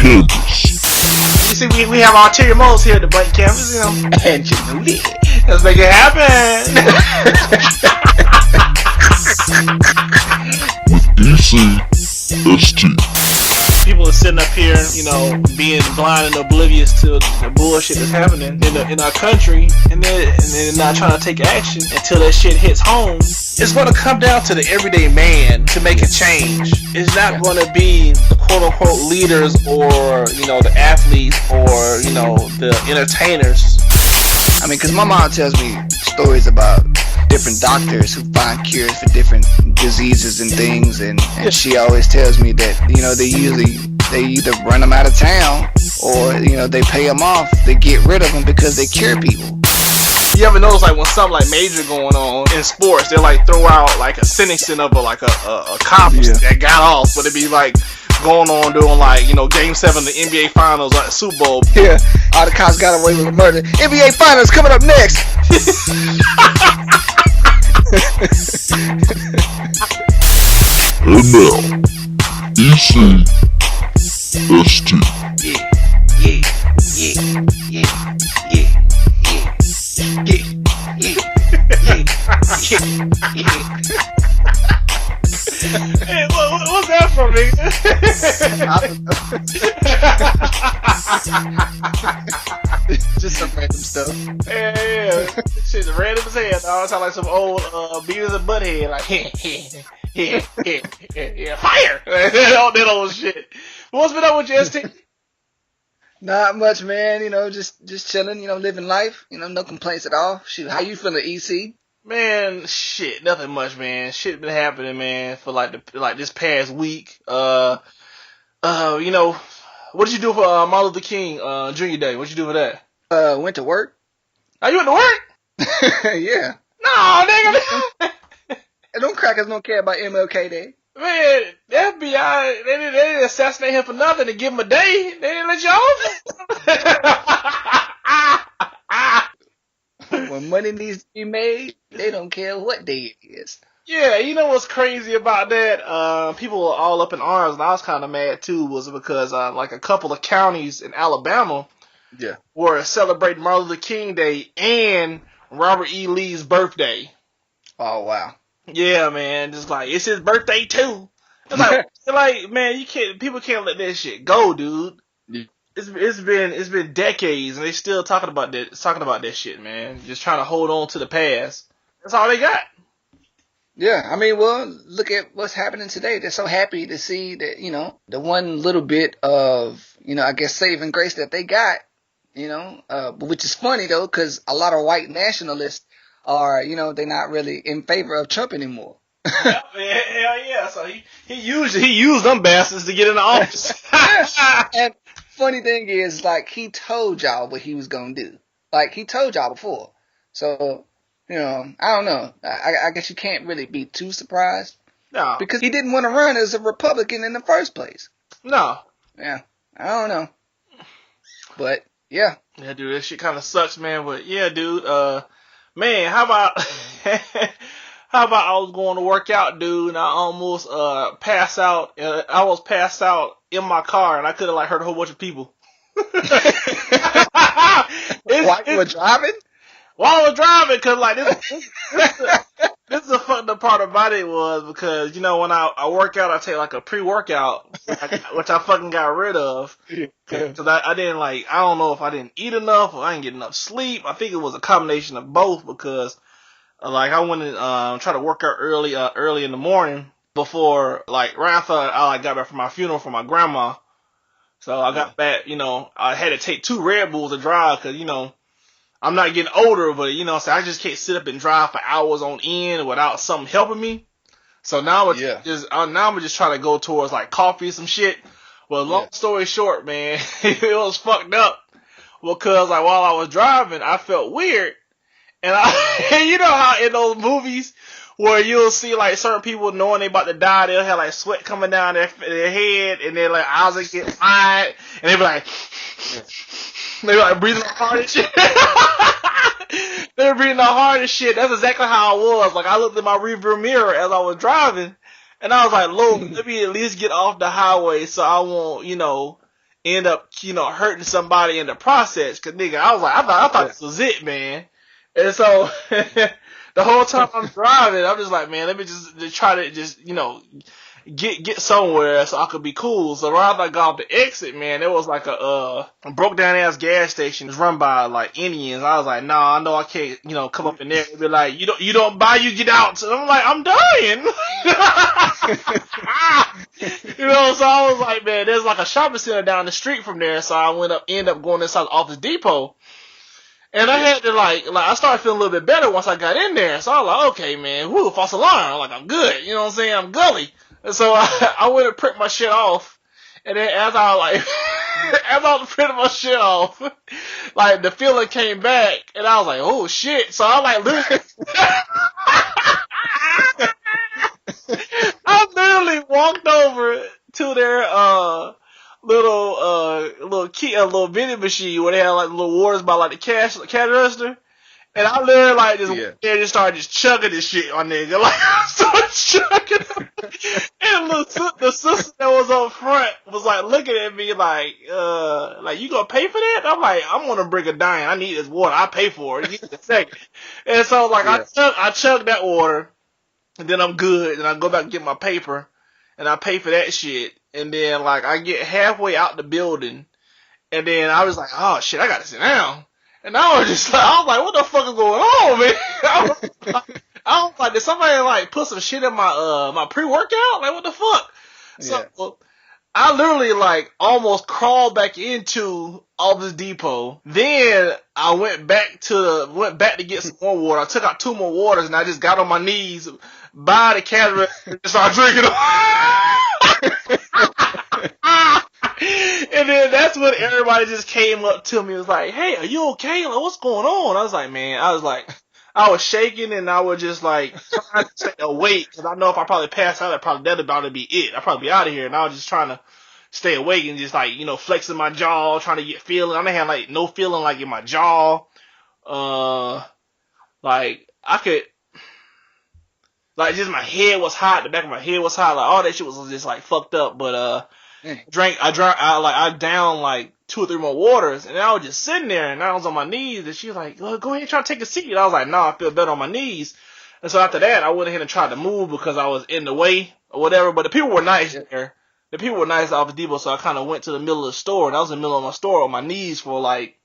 campus. You see, we have ulterior motives here at the Blank Campus, you know. And you know it. Let's make it happen. With ECST. People are sitting up here, you know, being blind and oblivious to the bullshit that's happening in our country, and then not trying to take action until that shit hits home. It's going to come down to the everyday man to make a change. It's not going to be the quote-unquote leaders or, you know, the athletes or, you know, the entertainers. I mean, because my mom tells me stories about different doctors who find cures for different diseases and things, and she always tells me that, you know, they either run them out of town or, you know, they pay them off, they get rid of them because they cure people. You ever notice, like, when something like major going on in sports, they like throw out like a sentencing of a conference that got off, but it'd be like going on doing like, you know, Game 7 of the NBA Finals, like Super Bowl. Yeah, all the cops got away with the murder. NBA Finals coming up next. And now, ECST. Hey, what's that from, nigga? Just some random stuff. Yeah. Shit's random as hell. I sound like some old Beavis and Butthead, like yeah, fire. All that old shit. What's been up with you, ST? Not much, man. You know, just chilling. You know, living life. You know, no complaints at all. Shoot, how you feeling, EC? Man, shit, nothing much, man. Shit been happening, man, for like this past week. You know, what did you do for Martin Luther King Jr. Day? What'd you do for that? Went to work. Oh, you went to work? Yeah. No, nigga. And them crackers don't care about MLK Day. Man, the FBI, they didn't assassinate him for nothing to give him a day. They didn't let you off. When money needs to be made, they don't care what day it is. Yeah, you know what's crazy about that? People were all up in arms, and I was kind of mad too, was because like a couple of counties in Alabama were celebrating Martin Luther King Day and Robert E. Lee's birthday. Oh, wow. Yeah, man, just like, it's his birthday too. It's like, man, people can't let that shit go, dude. Yeah. It's been decades, and they still talking about that shit, man. Just trying to hold on to the past. That's all they got. Yeah, I mean, well, look at what's happening today. They're so happy to see that, you know, the one little bit of, you know, I guess saving grace that they got, you know, which is funny though, because a lot of white nationalists are, you know, they're not really in favor of Trump anymore. Hell yeah! So he used them bastards to get in the office. And funny thing is, like, he told y'all what he was gonna do. Like, he told y'all before. So, you know, I don't know. I guess you can't really be too surprised. No. Because he didn't want to run as a Republican in the first place. No. Yeah. I don't know. But, yeah. Yeah, dude, that shit kind of sucks, man. But, yeah, dude, man, how about I was going to work out, dude, and I almost passed out. I was passed out in my car, and I could have like hurt a whole bunch of people. While you were driving? While I was driving, cause like this is the fucked up part about it was because, you know, when I work out, I take like a pre-workout, which I fucking got rid of. Cause I didn't like, I don't know if I didn't eat enough or I didn't get enough sleep. I think it was a combination of both because like I went and try to work out early in the morning before, like, right after I like got back from my funeral for my grandma. So I got back, you know, I had to take 2 Red Bulls to drive because, you know, I'm not getting older, but, you know, so I just can't sit up and drive for hours on end without something helping me. So now I'm just trying to go towards like coffee or some shit. Well, long story short, man, it was fucked up because like while I was driving, I felt weird. And you know how in those movies where you'll see like certain people knowing they about to die, they'll have like sweat coming down their head, and then like eyes will get wide, and they be like breathing hard and shit. They were breathing hard and shit. That's exactly how I was. Like I looked in my rearview mirror as I was driving, and I was like, "Lord, let me at least get off the highway so I won't, you know, end up, hurting somebody in the process. Cause nigga, I thought this was it, man. And so the whole time I'm driving, I'm just like, man, let me just try to just, get somewhere so I could be cool. So right after I got off the exit, man, there was like a broke down ass gas station. It's run by like Indians. I was like, nah, I know I can't, come up in there and be like, you don't buy, you get out. So I'm like, I'm dying. So I was like, man, there's like a shopping center down the street from there. So I end up going inside the Office Depot. And I had to like I started feeling a little bit better once I got in there. So I was like, okay, man, false alarm. Like, I'm good. You know what I'm saying? I'm gully. And so I went and print my shit off. And then as I was printing my shit off, like the feeling came back and I was like, oh shit. So I like literally I literally walked over to their little vending machine where they had like little waters by like the cash register, and I literally like just started just chugging this shit on nigga. Like I started chugging them. And the sister that was up front was like looking at me like you gonna pay for that? I'm like, I'm gonna bring a dime. I need this water. I pay for it. Give me a second. And so like I chugged that water, and then I'm good. And I go back and get my paper, and I pay for that shit. And then, like, I get halfway out the building, and then I was like, oh, shit, I gotta sit down. And I was like, what the fuck is going on, man? I was like, did somebody, like, put some shit in my pre-workout? Like, what the fuck? So, I literally, like, almost crawled back into Office Depot. Then, I went back to get some more water. I took out 2 more waters, and I just got on my knees by the cabinet and started drinking them. And then that's when everybody just came up to me and was like, hey, are you okay? Like, what's going on? I was like, man, I was shaking, and I was just like trying to stay awake, because I know if I probably passed out, that'd about to be it. I'd probably be out of here. And I was just trying to stay awake and just like, flexing my jaw, trying to get feeling. I didn't have like no feeling like in my jaw. Like I could, like just my head was hot, the back of my head was hot, like all that shit was just like fucked up. But I downed like 2 or 3 more waters, and I was just sitting there, and I was on my knees, and she was like, go ahead and try to take a seat. And I was like, no, I feel better on my knees. And so after that, I went ahead and tried to move because I was in the way or whatever. But the people were nice there. The people were nice at Office Depot, so I kind of went to the middle of the store, and I was in the middle of my store on my knees for like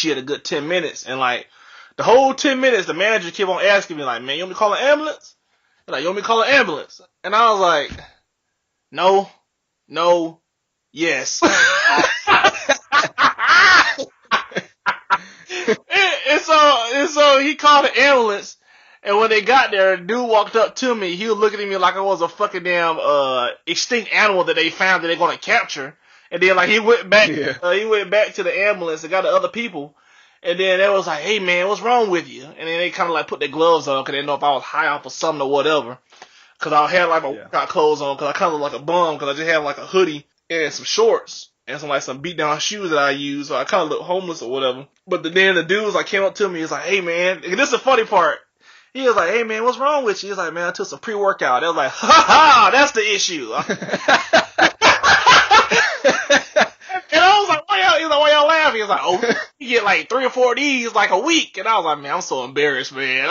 a good 10 minutes. And like the whole 10 minutes, the manager kept on asking me like, man, you want me to call an ambulance? And like, you want me to call an ambulance? And I was like, no, yes. and so he called the ambulance, and when they got there, a dude walked up to me. He was looking at me like I was a fucking damn extinct animal that they found that they're gonna capture. And then like he went back to the ambulance and got the other people. And then they was like, hey man, what's wrong with you? And then they kind of like put their gloves on because they didn't know if I was high off or something or whatever. Cause I had like my workout clothes on, cause I kind of look like a bum, cause I just had like a hoodie and some shorts and some beat down shoes that I use, so I kind of look homeless or whatever. But then the dudes like came up to me, he's like, hey man, and this is the funny part. He was like, hey man, what's wrong with you? He's like, man, I took some pre-workout. They was like, ha ha, that's the issue. And I was like, why y'all laughing? He was like, oh, you get like 3 or 4 of these like a week. And I was like, man, I'm so embarrassed, man.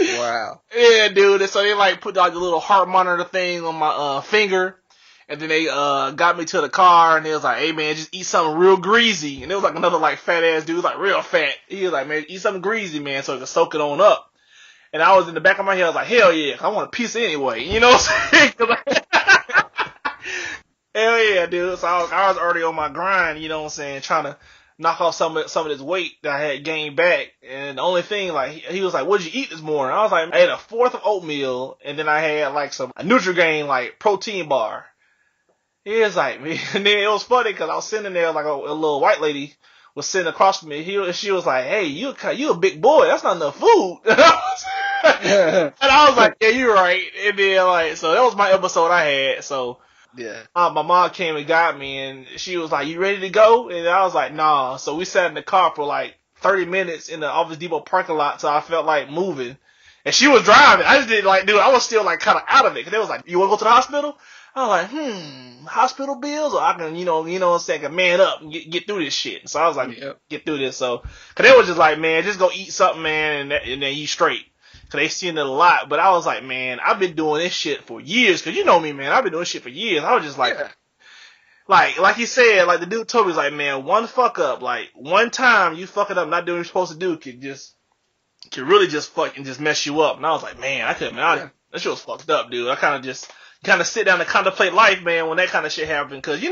Wow. Yeah, dude. And so they like put like the little heart monitor thing on my finger. And then they got me to the car, and they was like, hey man, just eat something real greasy. And it was like another like fat ass dude, like real fat. He was like, man, eat something greasy, man, so it can soak it on up. And I was in the back of my head, I was like, hell yeah, I want a piece anyway. You know what I'm saying? Hell yeah, dude. So I was already on my grind, you know what I'm saying, trying to knock off some of this weight that I had gained back. And the only thing, like, he was like, what'd you eat this morning? I was like, I ate a 1/4 of oatmeal, and then I had like a Nutri-Grain like protein bar. He was like, man, and then it was funny because I was sitting there like a little white lady was sitting across from me. She was like, hey, you a big boy. That's not enough food. And I was like, yeah, you're right. And then like, so that was my episode I had. So yeah, my mom came and got me, and she was like, you ready to go? And I was like, nah. So we sat in the car for like 30 minutes in the Office Depot parking lot, so I felt like moving. And she was driving. I just didn't like, dude, I was still like kind of out of it. Cause they was like, you want to go to the hospital? I was like, hospital bills, or I can, what I'm saying, man up and get through this shit. So I was like, get through this. So, cause they was just like, man, just go eat something, man, and then you straight. Cause they seen it a lot. But I was like, man, I've been doing this shit for years. Cause you know me, man, I've been doing shit for years. I was just like, like he said, like the dude told me, he's like, man, one fuck up, like one time you fuck it up, not doing what you're supposed to do, can really just fucking just mess you up. And I was like, man, I couldn't, man, that shit was fucked up, dude. I kind of sit down and contemplate life, man, when that kind of shit happened. Cause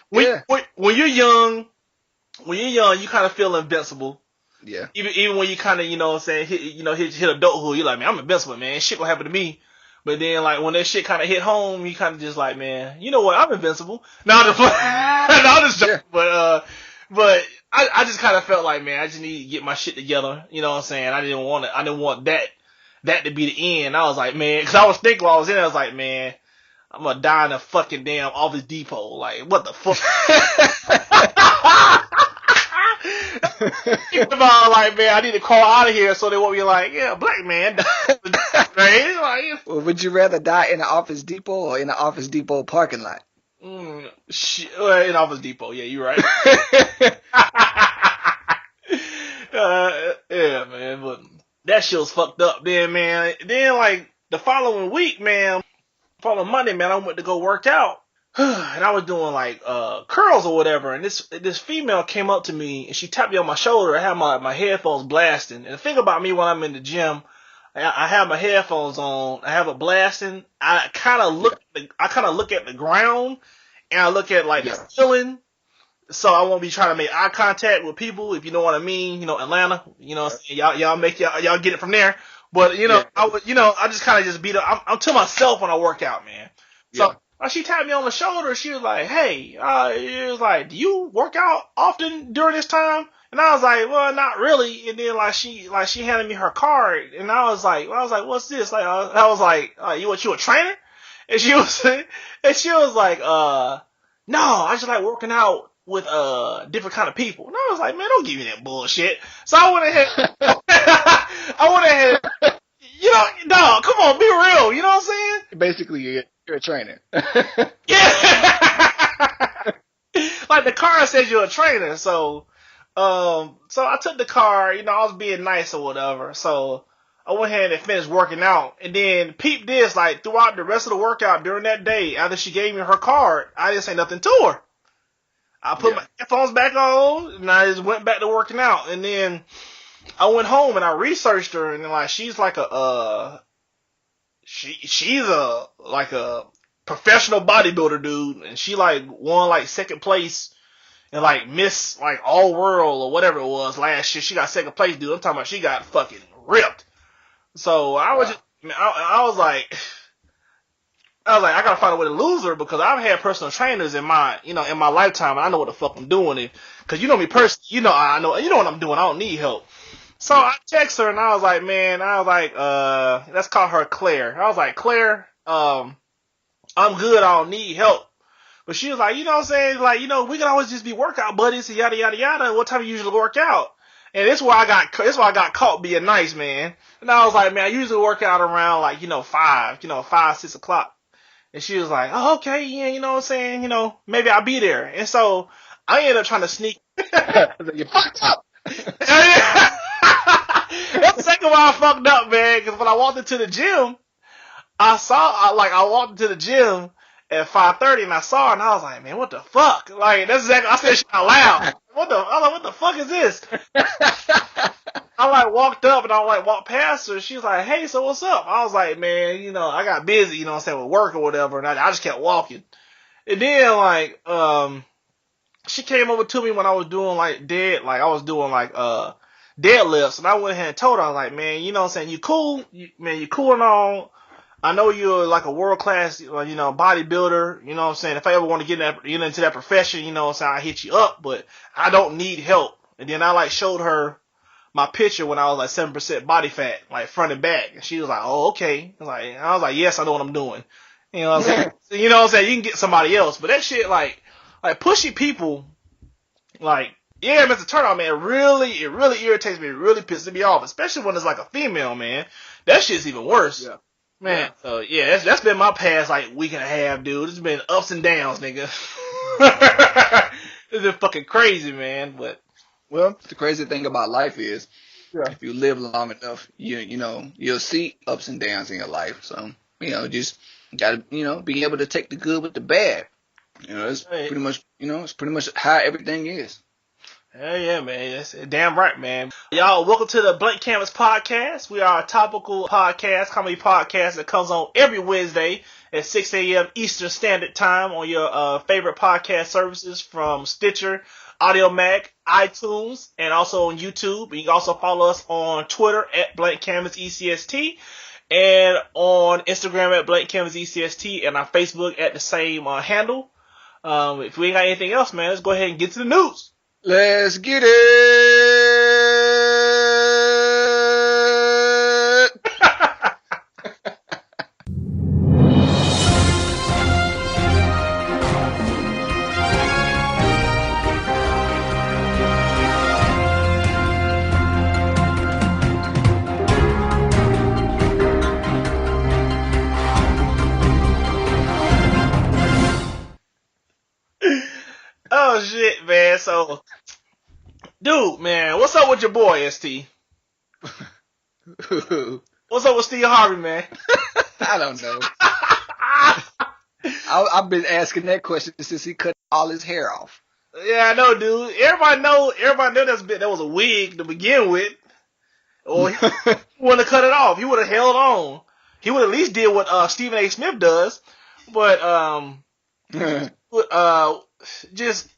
when you're young, you kind of feel invincible. Yeah. Even when you kind of, hit adulthood, you're like, man, I'm invincible, man. Shit gonna happen to me. But then, like, when that shit kind of hit home, you kind of just like, man, you know what? I'm invincible. No, I'm just joking. But I just kind of felt like, man, I just need to get my shit together. You know what I'm saying? I didn't want that to be the end. I was like, man, cause I was thinking while I was in there, I was like, man, I'm gonna die in a fucking damn Office Depot. Like, what the fuck? Think about, like, man, I need to crawl out of here so they won't be like, yeah, black man. Right? Well, would you rather die in an Office Depot or in an Office Depot parking lot? In Office Depot, yeah, you're right. Yeah, man, but that shit was fucked up then, man. Then, like, the following week, man, following Monday, man, I went to go work out. And I was doing like curls or whatever, and this female came up to me and she tapped me on my shoulder. I had my headphones blasting. And the thing about me when I'm in the gym, I have my headphones on, I have it blasting. I kind of look at the ground, and I look at like the ceiling, so I won't be trying to make eye contact with people, if you know what I mean. Atlanta, y'all make y'all get it from there. But I just kind of just beat up. I'm to myself when I work out, man. So. She tapped me on the shoulder. She was like, "Hey, it was like, do you work out often during this time?" And I was like, "Well, not really." And then she handed me her card, and I was like, "What's this?" Like, I was like, "You a trainer?" And she was like, "No, I just like working out with different kind of people." And I was like, "Man, don't give me that bullshit." So I went ahead. No, come on, be real. You know what I'm saying? Basically, you're a trainer. Yeah. Like the card says you're a trainer, so I took the card, I was being nice or whatever. So I went ahead and finished working out. And then peep this, like throughout the rest of the workout during that day, after she gave me her card, I didn't say nothing to her. I put my headphones back on and I just went back to working out. And then I went home and I researched her, and like she's like she's a professional bodybuilder, dude, and she like won like second place in like Miss like All World or whatever it was last year. She got second place, dude. I'm talking about she got fucking ripped. So I was like, I gotta find a way to lose her, because I've had personal trainers in my lifetime, and I know what the fuck I'm doing. Cause you know me personally, I know what I'm doing. I don't need help. So I text her and I was like, let's call her Claire. I was like, Claire, I'm good. I don't need help. But she was like, you know what I'm saying? Like, we can always just be workout buddies and yada, yada, yada. What time you usually work out? And that's why I got caught being nice, man. And I was like, man, I usually work out around like, 5, 6 o'clock. And she was like, oh, okay. Yeah. You know what I'm saying? Maybe I'll be there. And so I ended up trying to sneak. You fucked up. That's the second one I fucked up, man, because when I walked into the gym, I walked into the gym at 5:30 and I saw her and I was like, man, what the fuck? Like, that's exactly, I said shit out loud. What the fuck is this? I like walked up and I like walked past her. She was like, hey, so what's up? I was like, man, I got busy, with work or whatever, and I just kept walking. And then she came over to me when I was doing deadlifts, and I went ahead and told her, I was like, man, you cool? You cool and all. I know you're like a world-class, bodybuilder, if I ever want to get into that profession, I hit you up, but I don't need help. And then I showed her my picture when I was like 7% body fat, like front and back. And she was like, oh, okay. I was like, yes, I know what I'm doing. You know what I'm saying? You can get somebody else, but that shit, like pushy people, yeah, Mr. Turnout, man, it really irritates me. It really pisses me off, especially when it's like a female, man. That shit's even worse. Yeah. Man, so yeah, that's been my past like week and a half, dude. It's been ups and downs, nigga. It's been fucking crazy, man. But Well, the crazy thing about life is, yeah, if you live long enough, you'll see ups and downs in your life. So just gotta be able to take the good with the bad. It's hey, pretty much how everything is. hell yeah, man. That's damn right, man. Y'all, welcome to the Blank Canvas Podcast. We are a topical podcast, comedy podcast that comes on every Wednesday at 6 a.m. Eastern Standard Time on your favorite podcast services from Stitcher, Audio Mac, iTunes, and also on YouTube. You can also follow us on Twitter at Blank Canvas ECST and on Instagram at Blank Canvas ECST and on Facebook at the same handle. If we ain't got anything else, man, let's go ahead and get to the news. Let's get it. Oh shit, man. So, dude, man, what's up with your boy, ST? What's up with Steve Harvey, man? I don't know. I've been asking that question since he cut all his hair off. Yeah, I know, dude. Everybody know that was a wig to begin with. Or he wouldn't have cut it off. He would have held on. He would at least did what Stephen A. Smith does. But just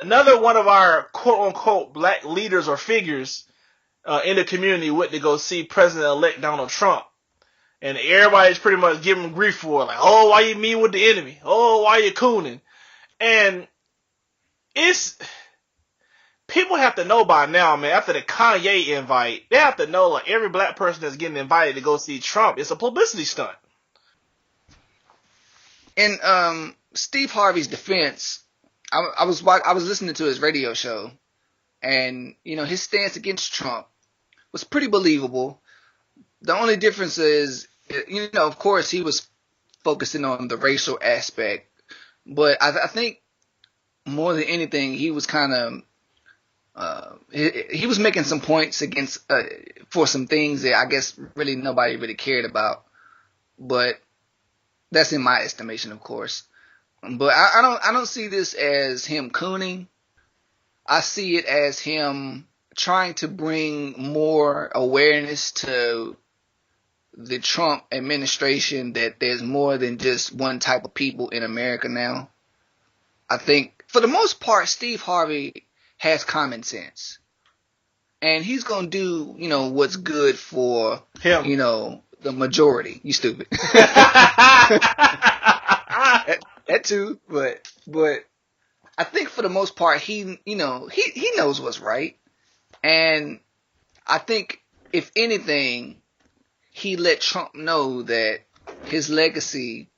another one of our quote unquote black leaders or figures in the community went to go see President-elect Donald Trump. And everybody's pretty much giving him grief for it. Like, oh, why you mean with the enemy? Oh, why you cooning? And people have to know by now, man, after the Kanye invite, they have to know, like, every black person that's getting invited to go see Trump, it's a publicity stunt. In Steve Harvey's defense, I was listening to his radio show, and his stance against Trump was pretty believable. The only difference is, of course, he was focusing on the racial aspect, but I think more than anything, he was kind of he was making some points against for some things that I guess really nobody really cared about, but that's in my estimation, of course. But I don't see this as him cooning. I see it as him trying to bring more awareness to the Trump administration that there's more than just one type of people in America now. I think for the most part, Steve Harvey has common sense, and he's gonna do what's good for him. The majority. You stupid. that too, but I think for the most part he knows what's right, and I think if anything, he let Trump know that his legacy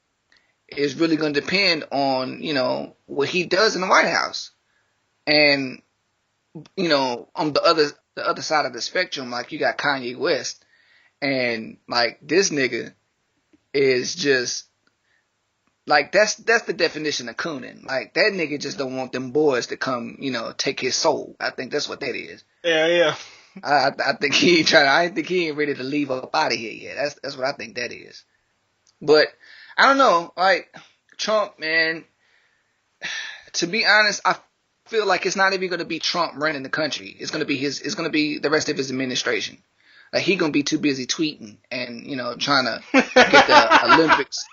is really going to depend on what he does in the White House. And on the other side of the spectrum, like, you got Kanye West, and like, this nigga is just like, that's the definition of cooning. Like, that nigga just don't want them boys to come take his soul. I think that's what that is. Yeah. I think he ain't I think he ain't ready to leave up out of here yet. That's what I think that is. But I don't know, like, Trump, man, to be honest, I feel like it's not even going to be Trump running the country. It's going to be the rest of his administration. Like, he going to be too busy tweeting and, trying to get the Olympics,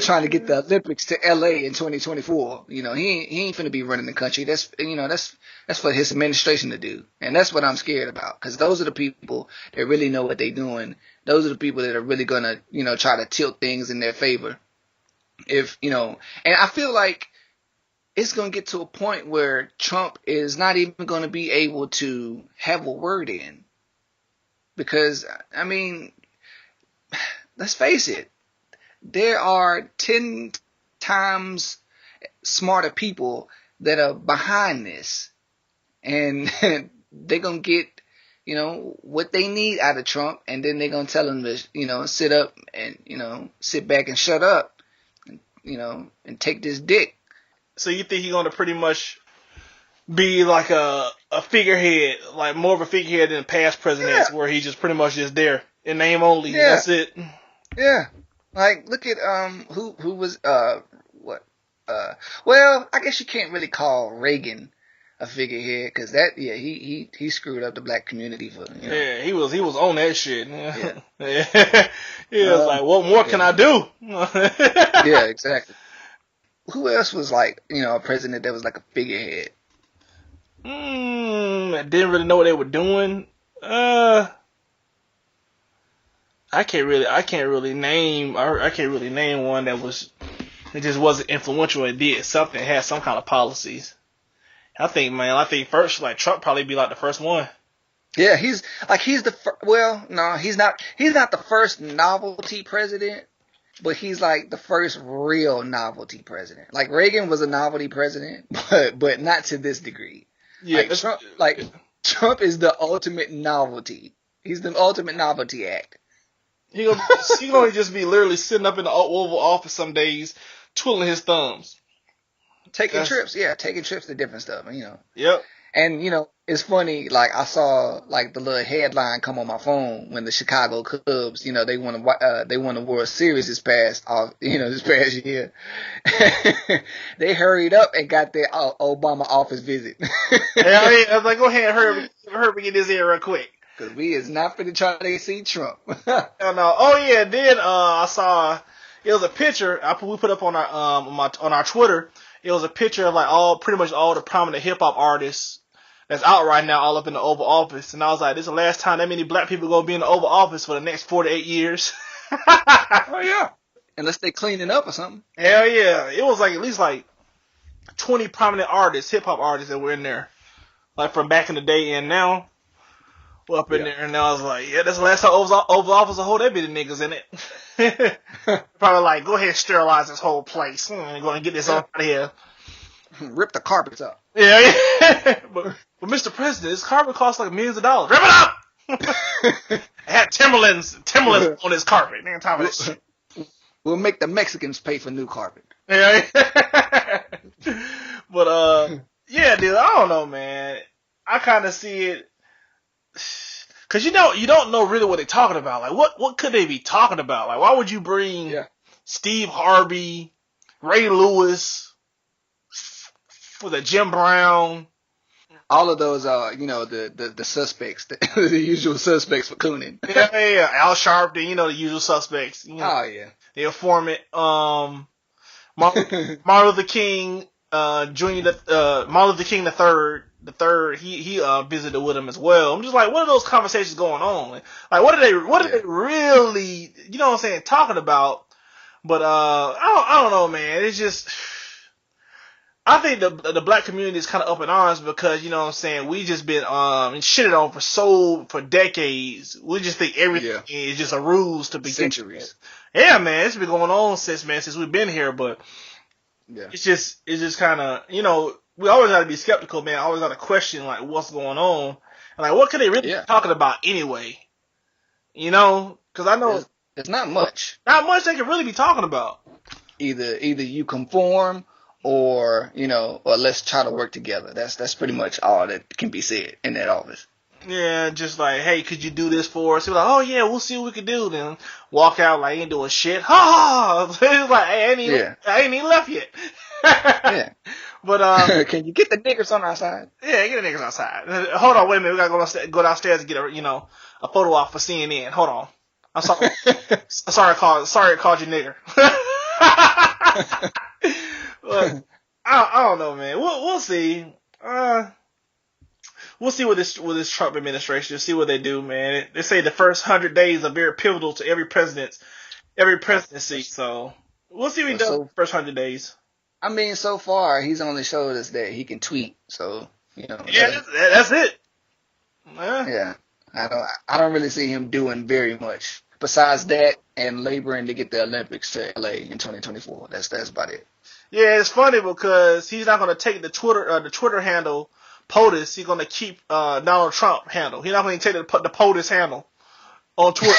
trying to get the Olympics to LA in 2024. He ain't finna be running the country. That's for his administration to do. And that's what I'm scared about, because those are the people that really know what they're doing. Those are the people that are really gonna, try to tilt things in their favor. And I feel like it's gonna get to a point where Trump is not even gonna be able to have a word in. Because, I mean, let's face it, there are 10 times smarter people that are behind this. And they're going to get, what they need out of Trump, and then they're gonna tell him to, sit up and, sit back and shut up, and take this dick. So you think he's gonna pretty much be like a figurehead, like more of a figurehead than past presidents, where he's just pretty much just there in name only. Yeah. That's it. Yeah. Like, look at who was what well, I guess you can't really call Reagan a figurehead, because he screwed up the black community for. Yeah, he was on that shit. Yeah. He was like, what more can I do? Yeah, exactly. Who else was like, a president that was like a figurehead? I didn't really know what they were doing. I can't really name one that just wasn't influential and did something, had some kind of policies. I think first, like, Trump probably be like the first one. Yeah, he's not the first novelty president, but he's like the first real novelty president. Like, Reagan was a novelty president, but not to this degree. Yeah, Trump is the ultimate novelty. He's the ultimate novelty act. He gonna just be literally sitting up in the Oval Office some days, twiddling his thumbs. Taking trips to different stuff, Yep. And, it's funny, like, I saw, like, the little headline come on my phone when the Chicago Cubs, they won the World Series this past year. They hurried up and got their Obama office visit. I was like, go ahead, hurry up and get this in real quick. Because we is not finna try to see Trump. No. Oh, yeah, then I saw, it was a picture we put up on our Twitter. It was a picture of, like, pretty much all the prominent hip-hop artists that's out right now, all up in the Oval Office. And I was like, this is the last time that many black people are going to be in the Oval Office for the next 4 to 8 years. Oh, yeah. Unless they cleaning up or something. Hell yeah. It was like at least like 20 prominent artists, hip-hop artists that were in there. Like, from back in the day and now. Well, up in there. And I was like, yeah, that's the last time Oval Office will hold that many niggas in it. Probably like, go ahead and sterilize this whole place. I'm going to get this out of here. Rip the carpets up. Yeah. But Mr. President, this carpet costs like millions of dollars. Rip it up! It had Timberlands on his carpet. Ain't time for this shit. We'll make the Mexicans pay for new carpet. Yeah. But, yeah, dude, I don't know, man. I kind of see it. Cause you don't know really what they're talking about. Like, what could they be talking about? Like, why would you bring Steve Harvey, Ray Lewis, for the Jim Brown? All of those are, the suspects, the usual suspects for cooning. Yeah. Al Sharpton, the usual suspects. Oh yeah. The informant. Martin Luther King, Martin Luther King the third, he visited with him as well. I'm just like, what are those conversations going on? Like, what are they really, talking about? But, I don't know, man. It's just, I think the black community is kind of up in arms because, we just been, shitted on for decades. We just think everything is just a ruse to begin. Centuries. Yeah, man. It's been going on since we've been here, but it's just kind of, we always got to be skeptical, man. Always got to question, like, what's going on. And, like, what could they really be talking about anyway? Because I know it's not much. Not much they could really be talking about. Either you conform or let's try to work together. That's pretty much all that can be said in that office. Yeah, just like, hey, could you do this for us? We're like, oh yeah, we'll see what we can do. Then walk out like ain't doing shit. Ha! It's like, hey, I ain't even left yet. Yeah. But can you get the niggers on our side? Yeah, get the niggers outside. Hold on, wait a minute. We gotta go downstairs and get a photo op for CNN. Hold on. I'm sorry. Sorry I called you nigger. But I don't know, man. We'll see. We'll see with this Trump administration. See what they do, man. They say the first 100 days are very pivotal to every presidency. So we'll see what he does the first 100 days. I mean, so far he's only showed us that he can tweet. So Yeah, that's it. Yeah, I don't really see him doing very much besides that and laboring to get the Olympics to LA in 2024. That's about it. Yeah, it's funny because he's not going to take the Twitter handle POTUS, he's gonna keep Donald Trump handle. He's not gonna take the POTUS handle on Twitter.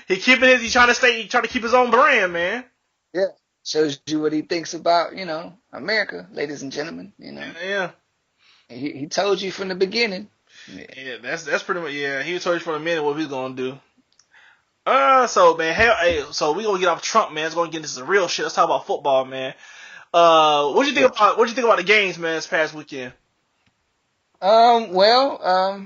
He's trying to keep his own brand, man. Yeah, shows you what he thinks about, America, ladies and gentlemen. Yeah. He told you from the beginning. Yeah, that's pretty much. Yeah, he told you from the minute what he's gonna do. So man, so we gonna get off Trump, man. It's gonna get into some real shit. Let's talk about football, man. What you think about the games, man, this past weekend? Well,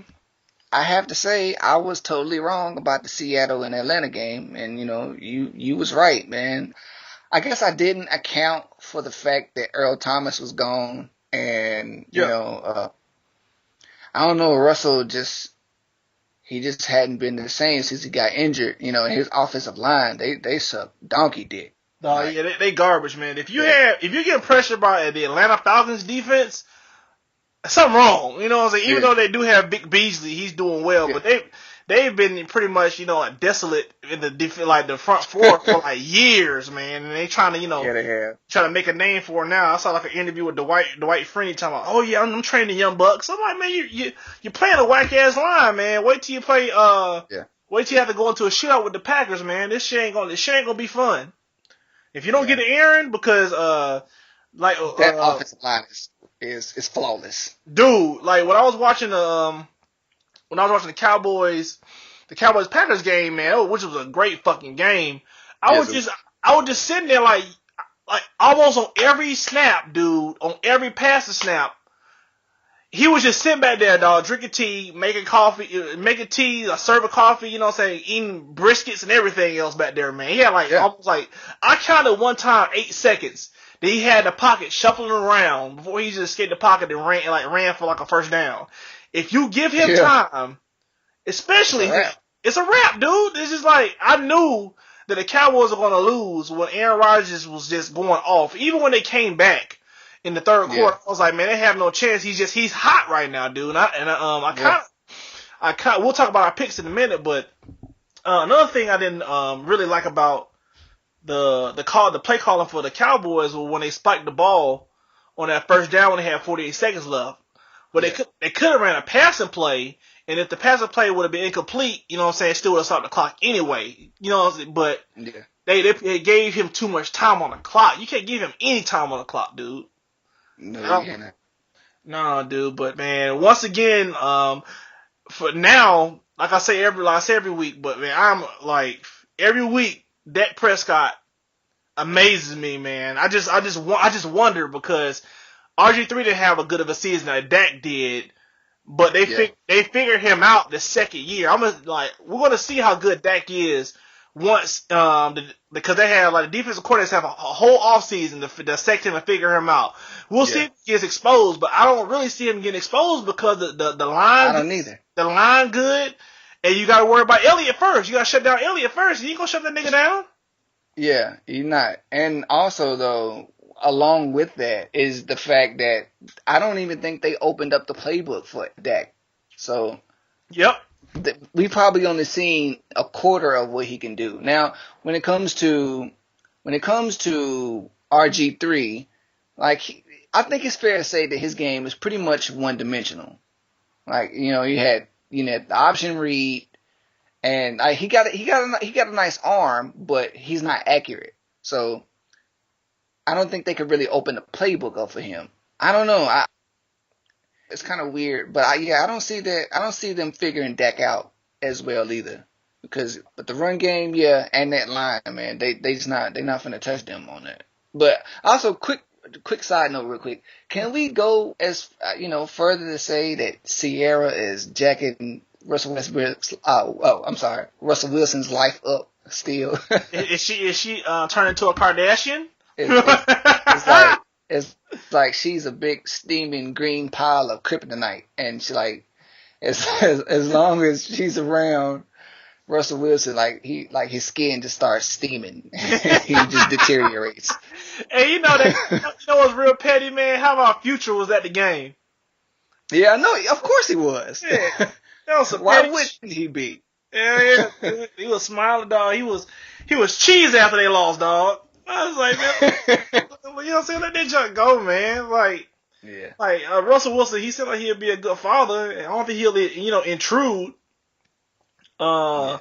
I have to say I was totally wrong about the Seattle and Atlanta game, and you was right, man. I guess I didn't account for the fact that Earl Thomas was gone, and I don't know, Russell just hadn't been the same since he got injured. And his offensive line, they suck donkey dick. Yeah, they garbage, man. If you get pressured by the Atlanta Falcons defense, something wrong. You know what I'm saying? Even though they do have Big Beasley, he's doing well, but they've been pretty much desolate in the front four for like years, man. And they trying to trying to make a name for it now. I saw like an interview with Dwight Freeney talking about, oh yeah, I'm training young bucks. I'm like, man, you playing a whack ass line, man. Wait till you play. Wait till you have to go into a shootout with the Packers, man. This shit ain't gonna be fun. If you don't get an Aaron, because that offensive line is flawless, dude. Like when I was watching the Cowboys Packers game, man, which was a great fucking game. I was just sitting there like almost on every snap, dude, on every passing snap. He was just sitting back there, dog, drinking tea, making tea, serving coffee, you know what I'm saying, eating briskets and everything else back there, man. He had almost I counted one time 8 seconds that he had the pocket shuffling around before he just escaped the pocket and ran for like a first down. If you give him time, especially it's a wrap, dude. It's just like, I knew that the Cowboys were going to lose when Aaron Rodgers was just going off. Even when they came back in the third quarter, I was like, man, they have no chance. He's hot right now, dude. We'll talk about our picks in a minute, but another thing I didn't really like about the play calling for the Cowboys was when they spiked the ball on that first down when they had 48 seconds left. But they could have ran a passing play, and if the passing play would have been incomplete, you know what I'm saying, still would have stopped the clock anyway. You know what I'm saying? But they gave him too much time on the clock. You can't give him any time on the clock, dude. No, you can't. No, dude. But man, once again, for now, like I say every week, but man, I'm like every week Dak Prescott amazes me, man. I just wonder because RG3 didn't have a good of a season that Dak did, but they figured him out the second year. We're gonna see how good Dak is once, because they have the defensive coordinators have a whole offseason to dissect him and figure him out. We'll see if he gets exposed, but I don't really see him getting exposed because the line. I don't either. The line good, and you got to worry about Elliott first. You got to shut down Elliott first. You ain't gonna shut that nigga down. Yeah, you're not. And also though, along with that is the fact that I don't even think they opened up the playbook for Dak. So, we probably only seen a quarter of what he can do. Now, when it comes to RG3, I think it's fair to say that his game is pretty much one-dimensional. You had the option read, and he got a nice arm, but he's not accurate. So I don't think they could really open the playbook up for him. I don't know. It's kind of weird, but I don't see that. I don't see them figuring Dak out as well either. But the run game, and that line, man, they're not finna touch them on that. But also, quick side note, real quick, can we go as further to say that Sierra is jacking Russell Wilson's life up still? Is she turning into a Kardashian? It's like she's a big steaming green pile of kryptonite, and she as long as she's around Russell Wilson, his skin just starts steaming. He just deteriorates. Hey, you know what's real petty, man? How about Future was at the game? Yeah, I know. Of course he was. Yeah, that was some Why petty wouldn't he be? Yeah. He was smiling, dog. He was cheesy after they lost, dog. I was like, man, you know what I'm saying? Let that junk go, man. Yeah. Like Russell Wilson, he said like he'll be a good father. And I don't think he'll, intrude. Yeah.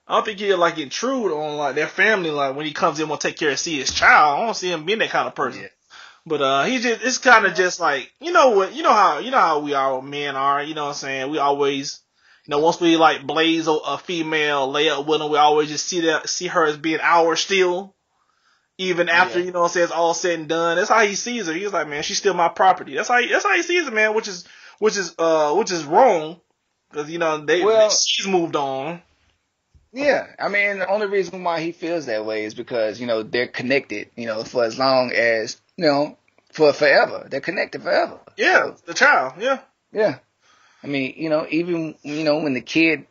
I don't think he'll like intrude on like their family. Like when he comes in, will take care and see his child. I don't see him being that kind of person. Yeah. But he just, it's kind of just like, how we are, men are. You know what I'm saying? We always, once we like blaze a female, lay up with them, we always just see her as being ours still. Even after, Yeah. you know what I'm saying, it's all said and done. That's how he sees her. He's like, man, she's still my property. That's how he sees it, man, which is wrong. Cause, she's moved on. Yeah. I mean, the only reason why he feels that way is because, they're connected, for as long as, for forever. They're connected forever. Yeah. So, The child. Yeah. yeah. I mean, even, when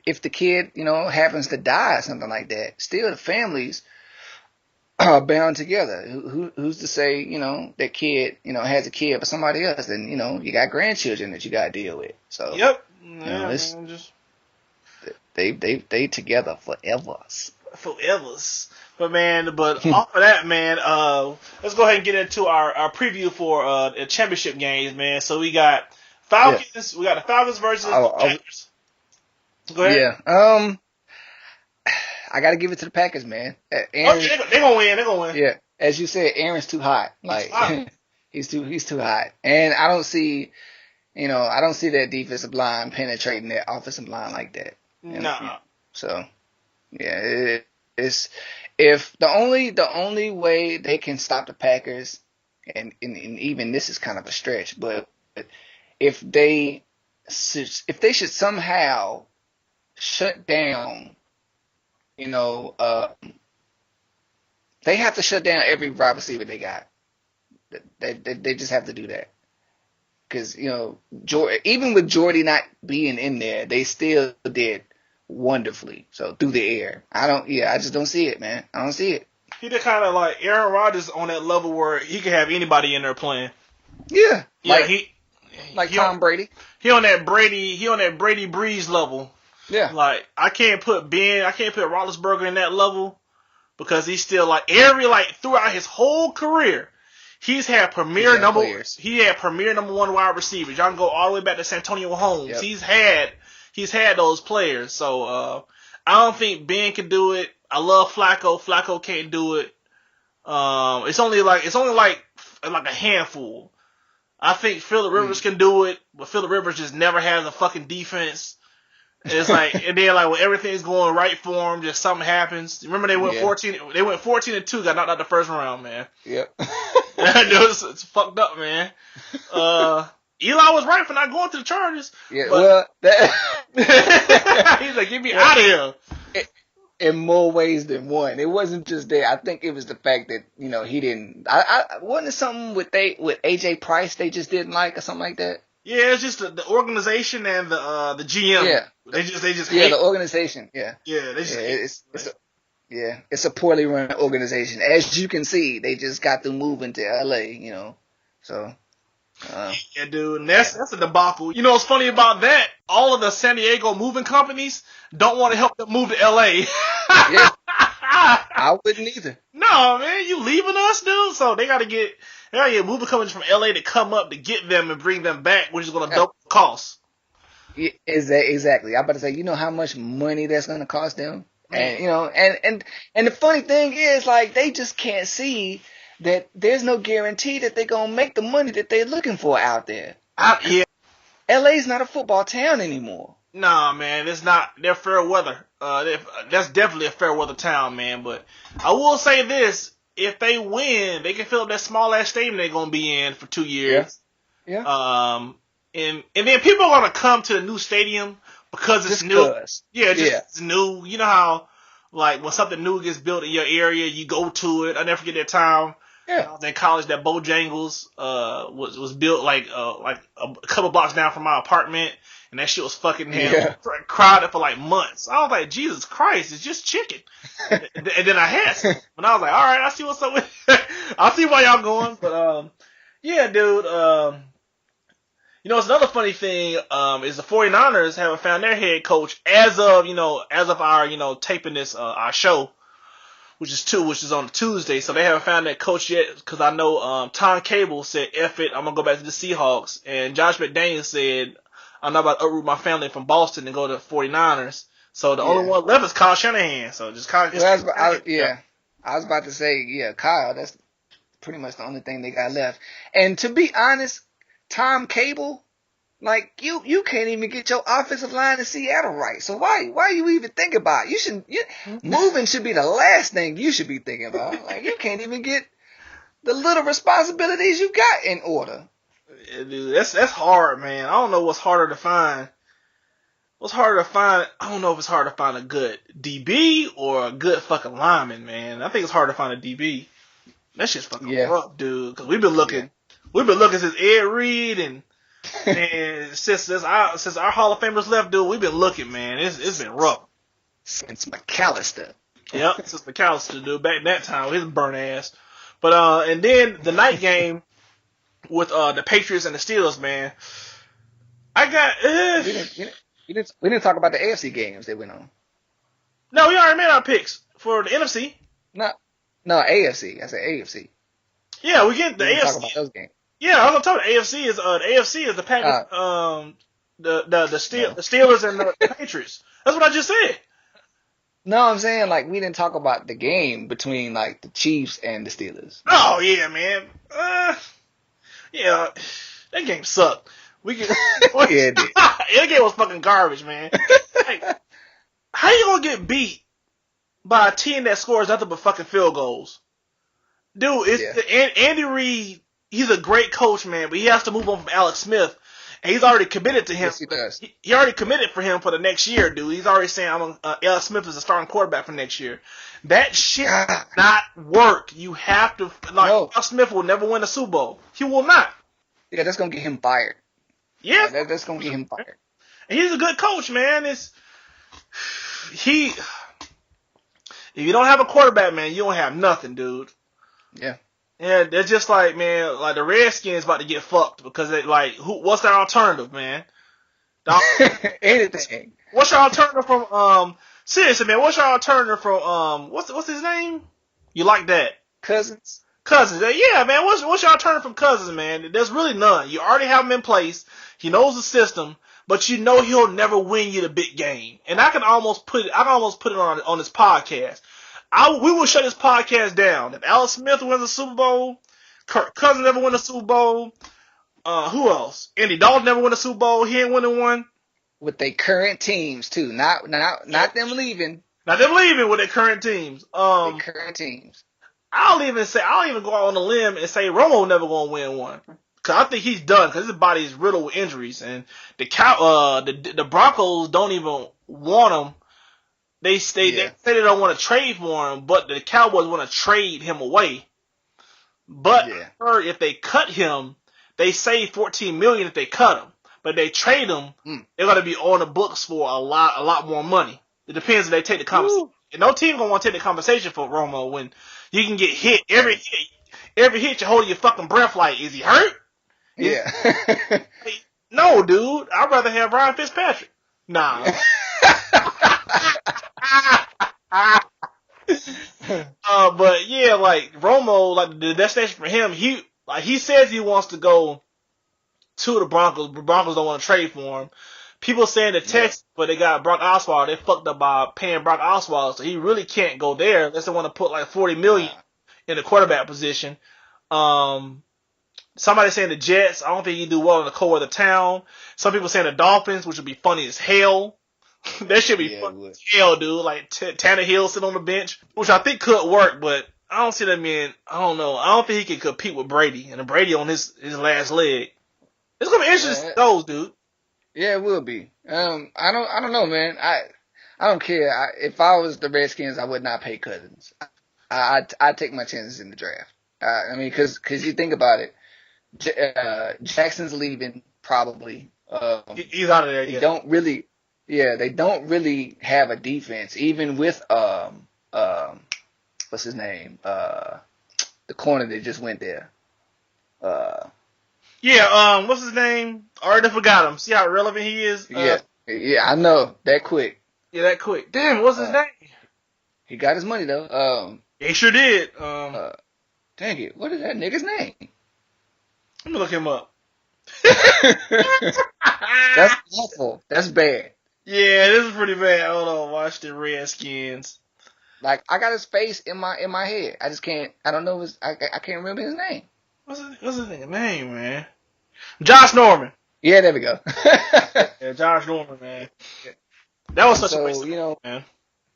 if the kid, happens to die or something like that, still the families are bound together. Who's to say, that kid, has a kid for somebody else, and you got grandchildren that you got to deal with. So Yep. it's Man, just they together forever. forevers. But off of that, man, let's go ahead and get into our preview for the championship games, man. So we got Falcons. Yeah. We got the Falcons versus the Packers. Go ahead. Yeah. I got to give it to the Packers, man. Aaron, they're gonna win. They're gonna win. Yeah, as you said, Aaron's too hot. Like he's too hot, and I don't see that defensive line penetrating that offensive line like that. Nah. So yeah, it's if the only way they can stop the Packers, and even this is kind of a stretch, but if they should somehow shut down. They have to shut down every wide receiver they got. They just have to do that. Because, even with Jordy not being in there, they still did wonderfully. So through the air. I just don't see it, man. I don't see it. He did kind of like Aaron Rodgers on that level where he can have anybody in there playing. Yeah. Like Tom Brady. He on that Brady Breeze level. Yeah. Like, I can't put Roethlisberger in that level because he's still throughout his whole career, he had premier number one wide receivers. Y'all can go all the way back to Santonio Holmes. Yep. He's had those players. So, I don't think Ben can do it. I love Flacco. Flacco can't do it. It's only like a handful. I think Phillip Rivers can do it, but Phillip Rivers just never has a fucking defense. It's like, and then like when everything's going right for them, just something happens. Remember they went 14-2, got knocked out the first round, man. Yep. It's fucked up, man. Eli was right for not going to the Chargers. Yeah, he's like, get me out of here. In more ways than one. It wasn't just that. I think it was the fact that, he didn't. Wasn't it something with AJ Price they just didn't like or something like that? Yeah, it's just the organization and the GM. Yeah, they just hate. The organization. Yeah, yeah, they just it's a poorly run organization. As you can see, they just got to move into LA. So. Yeah, dude, and that's a debacle. You know what's funny about that? All of the San Diego moving companies don't want to help them move to LA. Yeah, I wouldn't either. No, man, you leaving us, dude? So they gotta get moving companies from LA to come up to get them and bring them back, which is gonna double the cost. Yeah, exactly. I'm about to say, you know how much money that's gonna cost them, and and the funny thing is, like, they just can't see that there's no guarantee that they're going to make the money that they're looking for out there. Yeah. LA's not a football town anymore. Nah, man, it's not. They're fair weather. That's definitely a fair weather town, man. But I will say this. If they win, they can fill up that small-ass stadium they're going to be in for 2 years. Yeah. And then people are going to come to the new stadium because it's new. It's new. You know how, like, when something new gets built in your area, you go to it. I never forget that time. Yeah. I was in college that Bojangles was built like a couple blocks down from my apartment, and that shit was fucking crowded for like months. I was like, Jesus Christ, it's just chicken. and then I had some, and I was like, all right, I see what's up with. I see why y'all going, but yeah, dude. It's another funny thing is the 49ers haven't found their head coach as of our taping this our show. which is on Tuesday. So they haven't found that coach yet, because I know Tom Cable said, "F it, I'm gonna go back to the Seahawks," and Josh McDaniels said, "I'm not about to uproot my family from Boston and go to the 49ers." So the only one left is Kyle Shanahan. So just Kyle. I was about to say, Kyle. That's pretty much the only thing they got left. And to be honest, Tom Cable, like you can't even get your offensive line in Seattle right. So why you even think about it? Moving should be the last thing you should be thinking about. Like, you can't even get the little responsibilities you got in order. Yeah, dude, that's hard, man. I don't know what's harder to find. I don't know if it's hard to find a good DB or a good fucking lineman, man. I think it's hard to find a DB. That shit's fucking rough, dude. Because we've been looking since Ed Reed and since our Hall of Famers left, dude. We've been looking, man. It's been rough since McAllister. Yep, since McAllister, dude. Back in that time, his burn ass. But and then the night game with the Patriots and the Steelers, man. I got. We didn't talk about the AFC games that went on. No, we already made our picks for the NFC. No, AFC. I said AFC. Yeah, we get the AFC. Talk about those games. Yeah, I was gonna talk. The AFC is the Packers, the Steelers and the Patriots. That's what I just said. No, I'm saying, like, we didn't talk about the game between, like, the Chiefs and the Steelers. Oh yeah, man. Yeah, that game sucked. That game was fucking garbage, man. Like, how you gonna get beat by a team that scores nothing but fucking field goals? Dude, Andy Reid, he's a great coach, man, but he has to move on from Alex Smith. And he's already committed to him. Yes, he does. He already committed for him for the next year, dude. He's already saying, Alex Smith is a starting quarterback for next year. That shit does not work. You have to, Alex Smith will never win a Super Bowl. He will not. Yeah, that's gonna get him fired. Yeah. That's gonna get him fired. And he's a good coach, man. If you don't have a quarterback, man, you don't have nothing, dude. Yeah. Yeah, they're just like, man, like the Redskins about to get fucked because what's their alternative, man? Anything. What's your alternative from, seriously, man, what's your alternative from, what's his name? You like that? Cousins. Yeah, man, what's your alternative from Cousins, man? There's really none. You already have him in place. He knows the system, but you know he'll never win you the big game. And I can almost put it on this podcast. We will shut this podcast down. If Alex Smith wins a Super Bowl, Kirk Cousins never win a Super Bowl, who else? Andy Dalton never win a Super Bowl. He ain't winning one. With their current teams too, not them leaving. Not them leaving with their current teams. Their current teams. I'll even go out on a limb and say Romo never gonna win one. Cause I think he's done. Cause his body is riddled with injuries, and the Broncos don't even want him. They say they don't want to trade for him, but the Cowboys want to trade him away. But if they cut him, they save $14 million if they cut him. But if they trade him, they're gonna be on the books for a lot more money. It depends if they take the compensation. And no team gonna want to take the compensation for Romo when you can get hit every hit. You're holding your fucking breath like, is he hurt? Yeah. No, dude. I'd rather have Ryan Fitzpatrick. Nah. But yeah, like Romo, like the destination for him, he says he wants to go to the Broncos. The Broncos don't want to trade for him. People saying the Texans, but they got Brock Osweiler. They fucked up by paying Brock Osweiler, so he really can't go there unless they want to put like $40 million in the quarterback position. Somebody saying the Jets. I don't think he do well in the core of the town. Some people saying the Dolphins, which would be funny as hell. That should be funny as hell, dude. Like Tannehill sit on the bench, which I think could work, but I don't see that man. I don't know. I don't think he can compete with Brady, and Brady on his last leg. It's gonna be interesting to those, dude. Yeah, it will be. I don't know, man. I don't care. If I was the Redskins, I would not pay Cousins. I'd take my chances in the draft. I mean, cause you think about it, Jackson's leaving probably. He's out of there. They don't really have a defense, even with what's his name? The corner that just went there. What's his name? I already forgot him. See how relevant he is? Yeah, I know. That quick. Yeah, that quick. Damn, what's his name? He got his money though. He sure did. Dang it, what is that nigga's name? Let me look him up. That's awful. That's bad. Yeah, this is pretty bad. Hold on, watch the Redskins. Like, I got his face in my head. I just can't. I don't know I can't remember his name. What's his name, man? Josh Norman. Yeah, there we go. Yeah, Josh Norman, man. That was such a waste of money, man.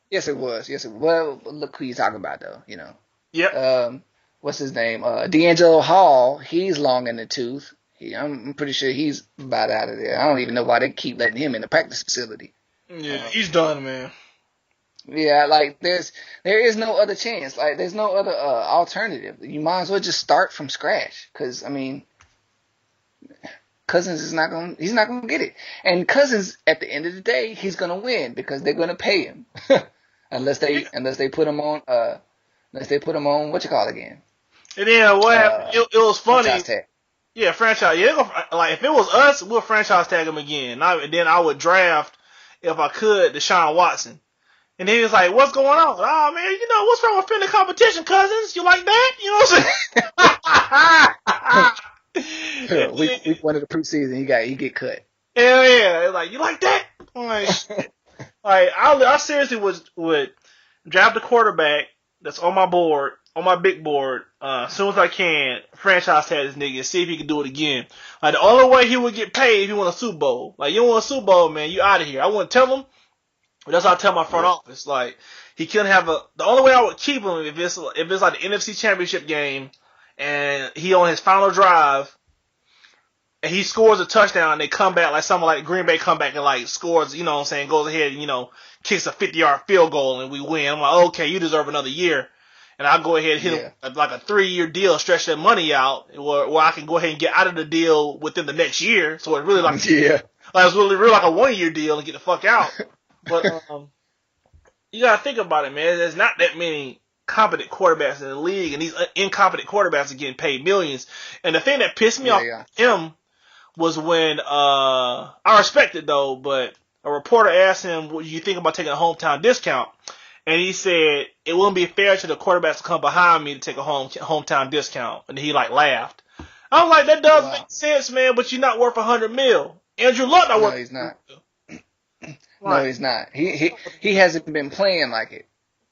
Yes, it was. Well, look who you talking about, though. Yep. What's his name? D'Angelo Hall. He's long in the tooth. I'm pretty sure he's about out of there. I don't even know why they keep letting him in the practice facility. Yeah, he's done, man. Yeah, like there is no other chance. Like there's no other alternative. You might as well just start from scratch. Because I mean, Cousins is not gonna get it. And Cousins, at the end of the day, he's gonna win because they're gonna pay him, unless they put him on what you call it again. And then what happened? It was funny. Franchise tag. Yeah, franchise. Yeah, like if it was us, we'll franchise tag him again. And then I would draft, if I could, Deshaun Watson. And he was like, "What's going on?" Oh man, what's wrong with fin the competition, Cousins? You like that? You know what I'm saying? Week 1 of the preseason, he get cut. Hell yeah! Like, you like that? I'm like, I seriously would draft a quarterback that's on my board, on my big board, as soon as I can, franchise tag this nigga and see if he can do it again. Like, the only way he would get paid if he won a Super Bowl. Like, you want a Super Bowl, man, you out of here. I wouldn't tell him, but that's what I tell my front office. Like, he couldn't have the only way I would keep him if it's like the NFC Championship game and he on his final drive and he scores a touchdown and they come back, like something like Green Bay come back and like scores, you know what I'm saying, goes ahead and, kicks a 50-yard field goal and we win. I'm like, okay, you deserve another year. And I'll go ahead and hit him like a 3-year deal, stretch that money out, where I can go ahead and get out of the deal within the next year. So it's really like, it's really like a 1-year deal and get the fuck out. But you gotta think about it, man. There's not that many competent quarterbacks in the league, and these incompetent quarterbacks are getting paid millions. And the thing that pissed me off him was when I respect it though, but a reporter asked him, "What do you think about taking a hometown discount?" And he said, "It wouldn't be fair to the quarterbacks to come behind me to take a hometown discount." And he laughed. I was like, that does make sense, man, but you're not worth $100 million. Andrew Luck not worth. No, he's not. No, he's not. He hasn't been playing like it.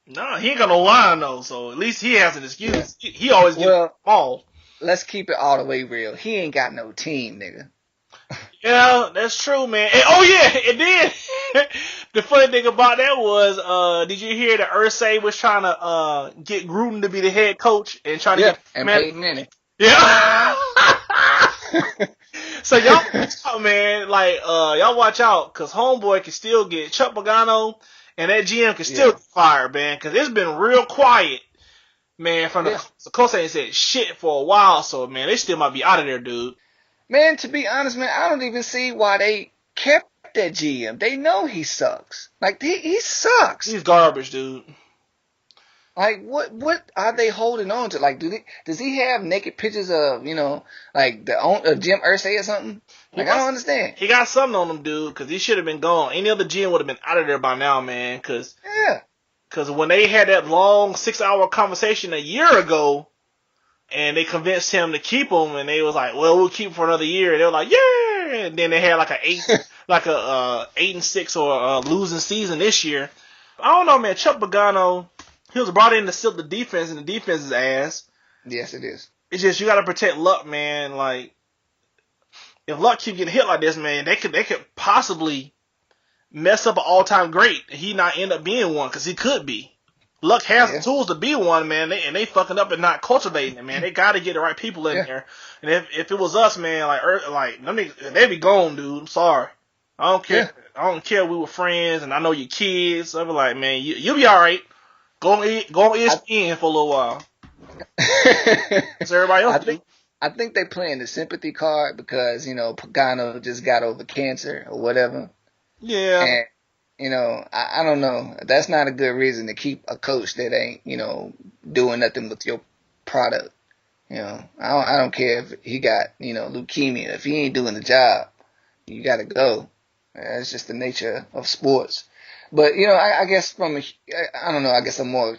No, he ain't got no line though, so at least he has an excuse. Yeah. He always gets the ball. Let's keep it all the way real. He ain't got no team, nigga. Yeah, that's true, man. And then the funny thing about that was, did you hear that Irsay was trying to get Gruden to be the head coach and trying to get Peyton Manning. Yeah. So y'all watch out, man. Y'all watch out, cause homeboy can still get Chuck Pagano, and that GM can still get fired, man. Cause it's been real quiet, man. From the Colts ain't said shit for a while, so man, they still might be out of there, dude. Man, to be honest, man, I don't even see why they kept that GM. They know he sucks. Like he sucks. He's garbage, dude. Like, what are they holding on to? Like, does he have naked pictures of, like of Jim Irsay or something? Like, I don't understand. He got something on him, dude, because he should have been gone. Any other GM would have been out of there by now, man. Because when they had that long 6-hour conversation a year ago, and they convinced him to keep him, and they was like, well, we'll keep him for another year. And they were like, yeah. And then they had like a 8-6 or a losing season this year. I don't know, man. Chuck Pagano, he was brought in to seal the defense, and the defense is ass. Yes, it is. It's just you got to protect Luck, man. Like, if Luck keep getting hit like this, man, they could possibly mess up an all-time great. And he not end up being one, because he could be. Luck has the tools to be one, man, and they fucking up and not cultivating it, man. They got to get the right people in there. And if it was us, man, they'd be gone, dude. I'm sorry. I don't care. I don't care. We were friends, and I know your kids. I'd be like, man, you'll be all right. Go on ESPN for a little while. That's everybody else. I think they playing the sympathy card because Pagano just got over cancer or whatever. Yeah. And I don't know. That's not a good reason to keep a coach that ain't doing nothing with your product. I don't care if he got leukemia. If he ain't doing the job, you got to go. That's just the nature of sports. But I guess I guess a more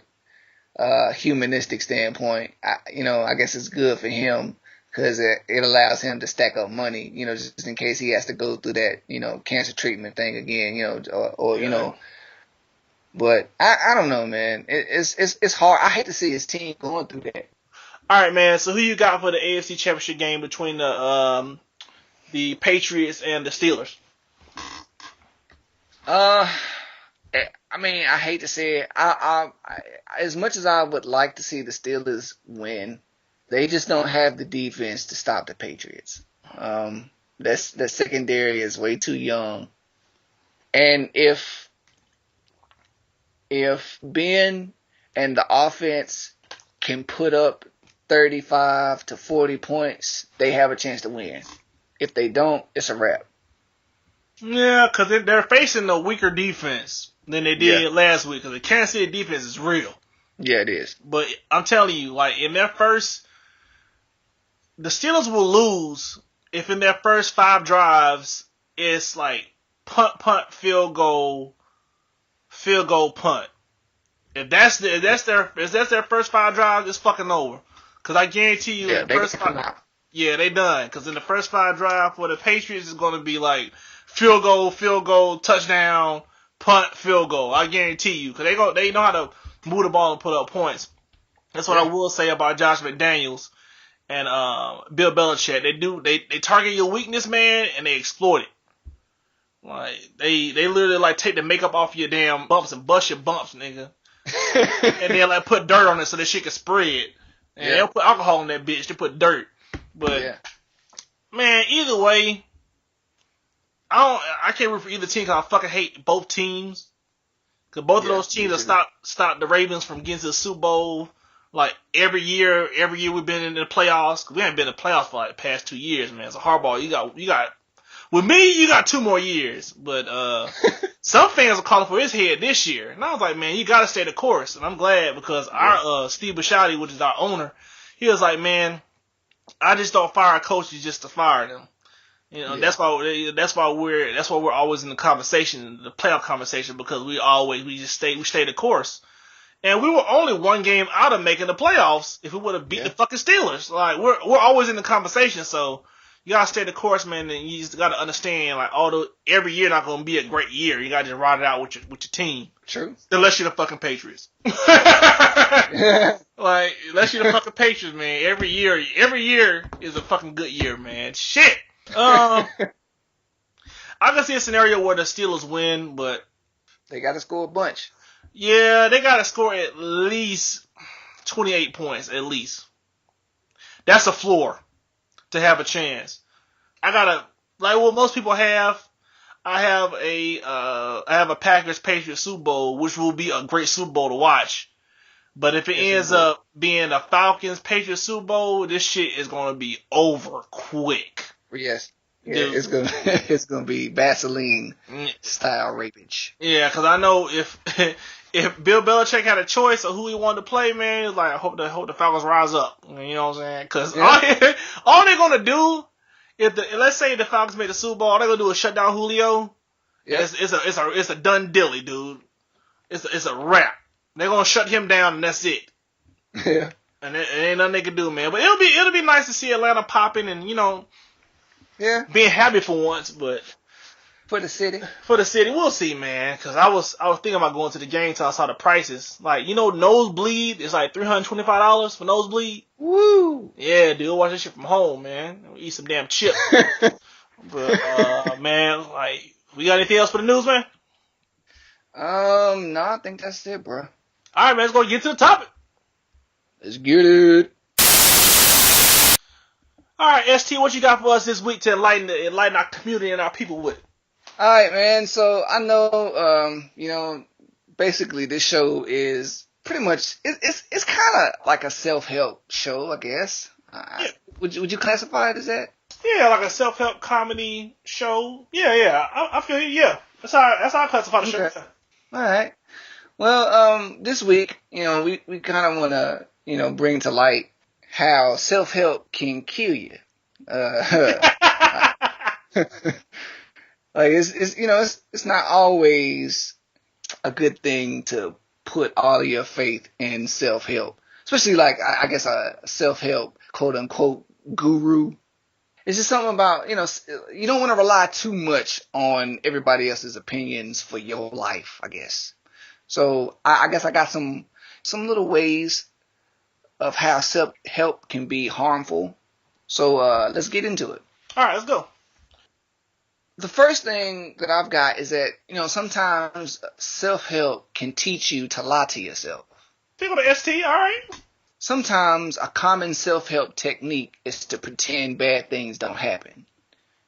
humanistic standpoint, I guess it's good for him because it allows him to stack up money, just in case he has to go through that, cancer treatment thing again, or. But I don't know, man. It's hard. I hate to see his team going through that. All right, man. So who you got for the AFC Championship game between the Patriots and the Steelers? I mean, I hate to say it. I as much as I would like to see the Steelers win, they just don't have the defense to stop the Patriots. That secondary is way too young, and if Ben and the offense can put up 35 to 40 points, they have a chance to win. If they don't, it's a wrap. Yeah, because they're facing a weaker defense than they did last week. Because the Kansas City defense is real. Yeah, it is. But I'm telling you, like the Steelers will lose if in their first 5 drives it's like punt, field goal, punt. If that's their first 5 drives, it's fucking over. Because I guarantee you, in the first 5, they done. Because in the first 5 drives for the Patriots, it's going to be like field goal, touchdown, punt, field goal. I guarantee you, because they know how to move the ball and put up points. That's what I will say about Josh McDaniels and Bill Belichick. They target your weakness, man, and they exploit it. Like they literally like take the makeup off your damn bumps and bust your bumps, nigga. And then like put dirt on it so that shit can spread. And they don't put alcohol in that bitch. They put dirt. But man, either way, I can't root for either team because I fucking hate both teams. Because both of those teams have stopped the Ravens from getting to the Super Bowl. Like every year we've been in the playoffs. Cause we haven't been in the playoffs for like the past 2 years, man. So Harbaugh, you got with me, you got 2 more years. But some fans are calling for his head this year. And I was like, man, you gotta stay the course. And I'm glad because our Steve Bisciotti, which is our owner, he was like, man, I just don't fire coaches just to fire them. That's why we're always in the conversation, the playoff conversation, because we stay the course. And we were only 1 game out of making the playoffs if we would have beat the fucking Steelers. Like we're always in the conversation, so you gotta stay the course, man, and you just gotta understand, like, every year not gonna be a great year. You gotta just ride it out with your team. True. Unless you're the fucking Patriots. Like, unless you're the fucking Patriots, man. Every year is a fucking good year, man. Shit. I can see a scenario where the Steelers win, but they gotta score a bunch. Yeah, they gotta score at least 28 points, at least. That's a floor to have a chance. I gotta, like what most people have, I have a Packers Patriots Super Bowl, which will be a great Super Bowl to watch. But if it ends up being a Falcons Patriots Super Bowl, this shit is gonna be over quick. Yes. Yeah, it's gonna be Vaseline style rapage. Yeah, because I know if Bill Belichick had a choice of who he wanted to play, man, it's like I hope the Falcons rise up. You know what I'm saying? Because all they're gonna do let's say the Falcons made the Super Bowl, all they're gonna do is shut down Julio. Yeah. It's a done dilly, dude. It's a wrap. They're gonna shut him down and that's it. Yeah. And it ain't nothing they can do, man. But it'll be nice to see Atlanta popping and being happy for once, but for the city, we'll see, man. Because I was thinking about going to the game till I saw the prices. Like, nosebleed is like $325 for nosebleed. Woo! Yeah, dude, watch this shit from home, man. Eat some damn chips. But man, like, we got anything else for the news, man? No, I think that's it, bro. All right, man, let's go get to the topic. Let's get it. All right, ST, what you got for us this week to enlighten our community and our people with? All right, man. So I know, basically this show is pretty much it's kind of like a self-help show, I guess. Would you classify it as that? Yeah, like a self-help comedy show. Yeah. I feel you. Yeah, that's how I classify the show. Okay. All right. Well, this week, we kind of want to, bring to light how self-help can kill you. Like it's not always a good thing to put all of your faith in self-help, especially like I guess a self-help quote unquote guru. It's just something about, you don't want to rely too much on everybody else's opinions for your life, I guess. So I guess I got some little ways of how self-help can be harmful. So let's get into it. All right, let's go. The first thing that I've got is that, sometimes self-help can teach you to lie to yourself. Pick on the ST, all right. Sometimes a common self-help technique is to pretend bad things don't happen.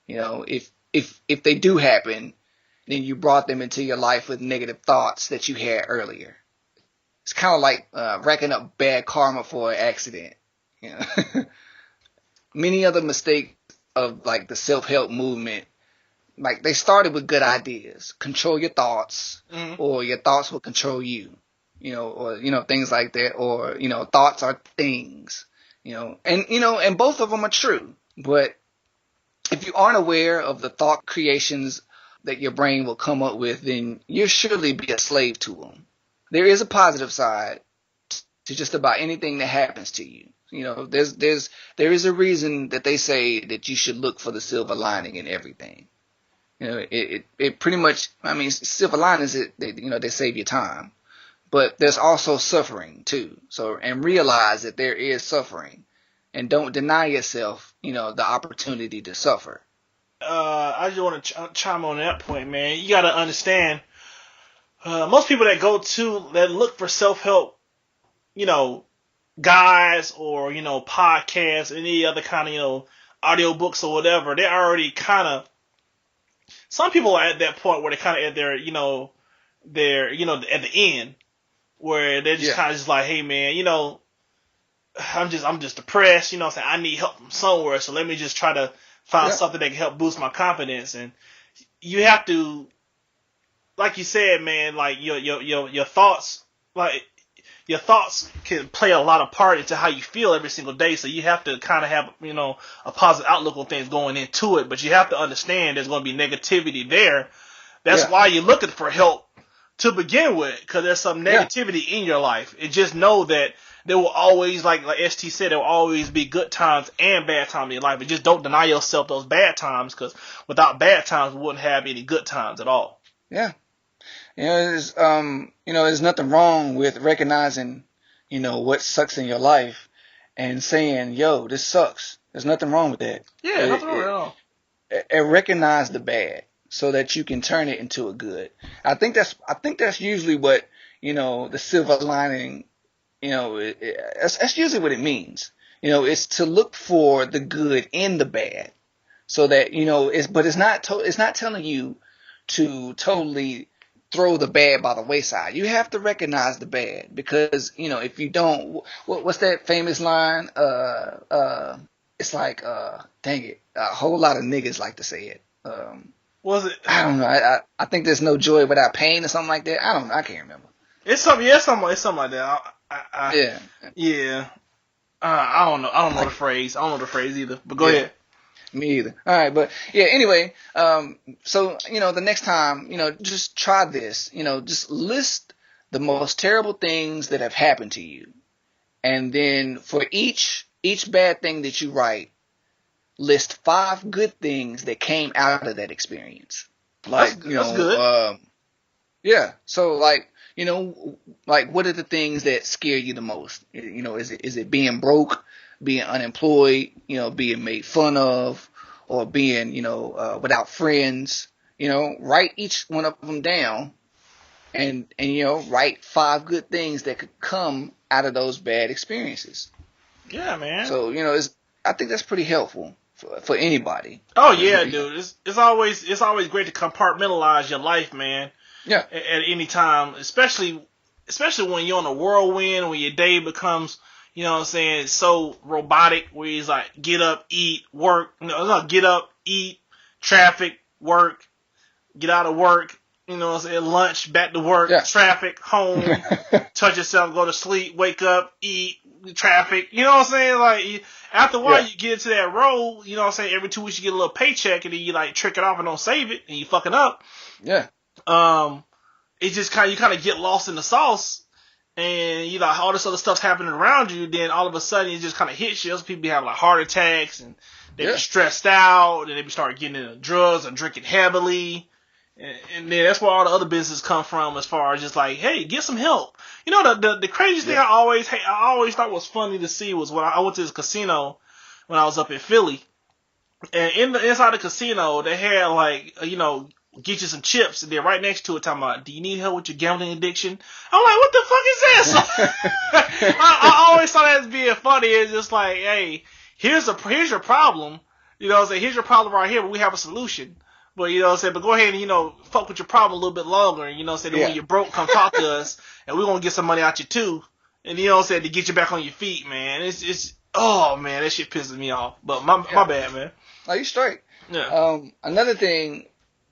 If they do happen, then you brought them into your life with negative thoughts that you had earlier. It's kind of like racking up bad karma for an accident. Many other mistakes of like the self-help movement, like they started with good ideas. Control your thoughts, or your thoughts will control you. Or things like that, or thoughts are things, and both of them are true. But if you aren't aware of the thought creations that your brain will come up with, then you'll surely be a slave to them. There is a positive side to just about anything that happens to you. There is a reason that they say that you should look for the silver lining in everything. It pretty much, silver linings, they save you time. But there's also suffering too. And realize that there is suffering, and don't deny yourself, the opportunity to suffer. I just want to chime on that point, man. You got to understand, most people that look for self-help, guys or, podcasts, any other kind of, audio books or whatever, they're already kind of, some people are at that point where they're kind of at their, at the end. Where they're just kind of just like, hey man, I'm just depressed, I need help from somewhere, so let me just try to find something that can help boost my confidence. And you have to, like you said, man, like your thoughts, like your thoughts can play a lot of part into how you feel every single day. So you have to kind of have, a positive outlook on things going into it, but you have to understand there's going to be negativity there. That's why you're looking for help to begin with, because there's some negativity in your life. And just know that there will always, like ST said, there will always be good times and bad times in your life. And just don't deny yourself those bad times, because without bad times, we wouldn't have any good times at all. Yeah. There's nothing wrong with recognizing, what sucks in your life and saying, yo, this sucks. There's nothing wrong with that. Yeah, nothing wrong at all. And recognize the bad, so that you can turn it into a good. I think that's usually what, the silver lining, that's usually what it means. It's to look for the good in the bad, so that, it's not telling you to totally throw the bad by the wayside. You have to recognize the bad, because, if you don't, what's that famous line? It's like, dang it, a whole lot of niggas like to say it. Was it? I don't know. I think there's no joy without pain or something like that. I don't know. I can't remember. It's something like that. Yeah. I don't know. I don't know the phrase. I don't know the phrase either. But go ahead. Me either. All right, but yeah. Anyway, so the next time, just try this. Just list the most terrible things that have happened to you, and then for each bad thing that you write, list 5 good things that came out of that experience. Like, that's good. So like, what are the things that scare you the most? Is it being broke, being unemployed, being made fun of, or being, without friends? Write each one of them down, and write 5 good things that could come out of those bad experiences. Yeah, man. So, I think that's pretty helpful for anybody. Oh yeah, dude. It's always great to compartmentalize your life, man. Yeah. At any time, especially when you're on a whirlwind, when your day becomes, so robotic, where it's like get up, eat, work. Get up, eat, traffic, work, get out of work. Lunch, back to work, traffic, home, touch yourself, go to sleep, wake up, eat, traffic. Like, after a while, you get into that role, every 2 weeks you get a little paycheck, and then you, like, trick it off and don't save it, and you fucking up. Yeah. It just you kind of get lost in the sauce, and you know all this other stuff's happening around you, then all of a sudden it just kind of hits you. Those people be having like heart attacks, and they be stressed out, and they be start getting into drugs and drinking heavily, and then that's where all the other businesses come from, as far as just like, hey, get some help. You know, the craziest thing I always thought was funny to see was when I went to this casino when I was up in Philly, and inside the casino they had like get you some chips, and then right next to it talking about, do you need help with your gambling addiction? I'm like, what the fuck is this? I always thought that as being funny. It's just like, hey, here's your problem. You know what I'm saying? Here's your problem right here, but we have a solution. But you know what I'm saying? But go ahead and, fuck with your problem a little bit longer. And, you know what I'm saying? When you're broke, come talk to us, and we're going to get some money out you too. And you know what I'm saying? To get you back on your feet, man. It's oh man, that shit pisses me off. But my bad, man. Oh, you straight. Yeah. Another thing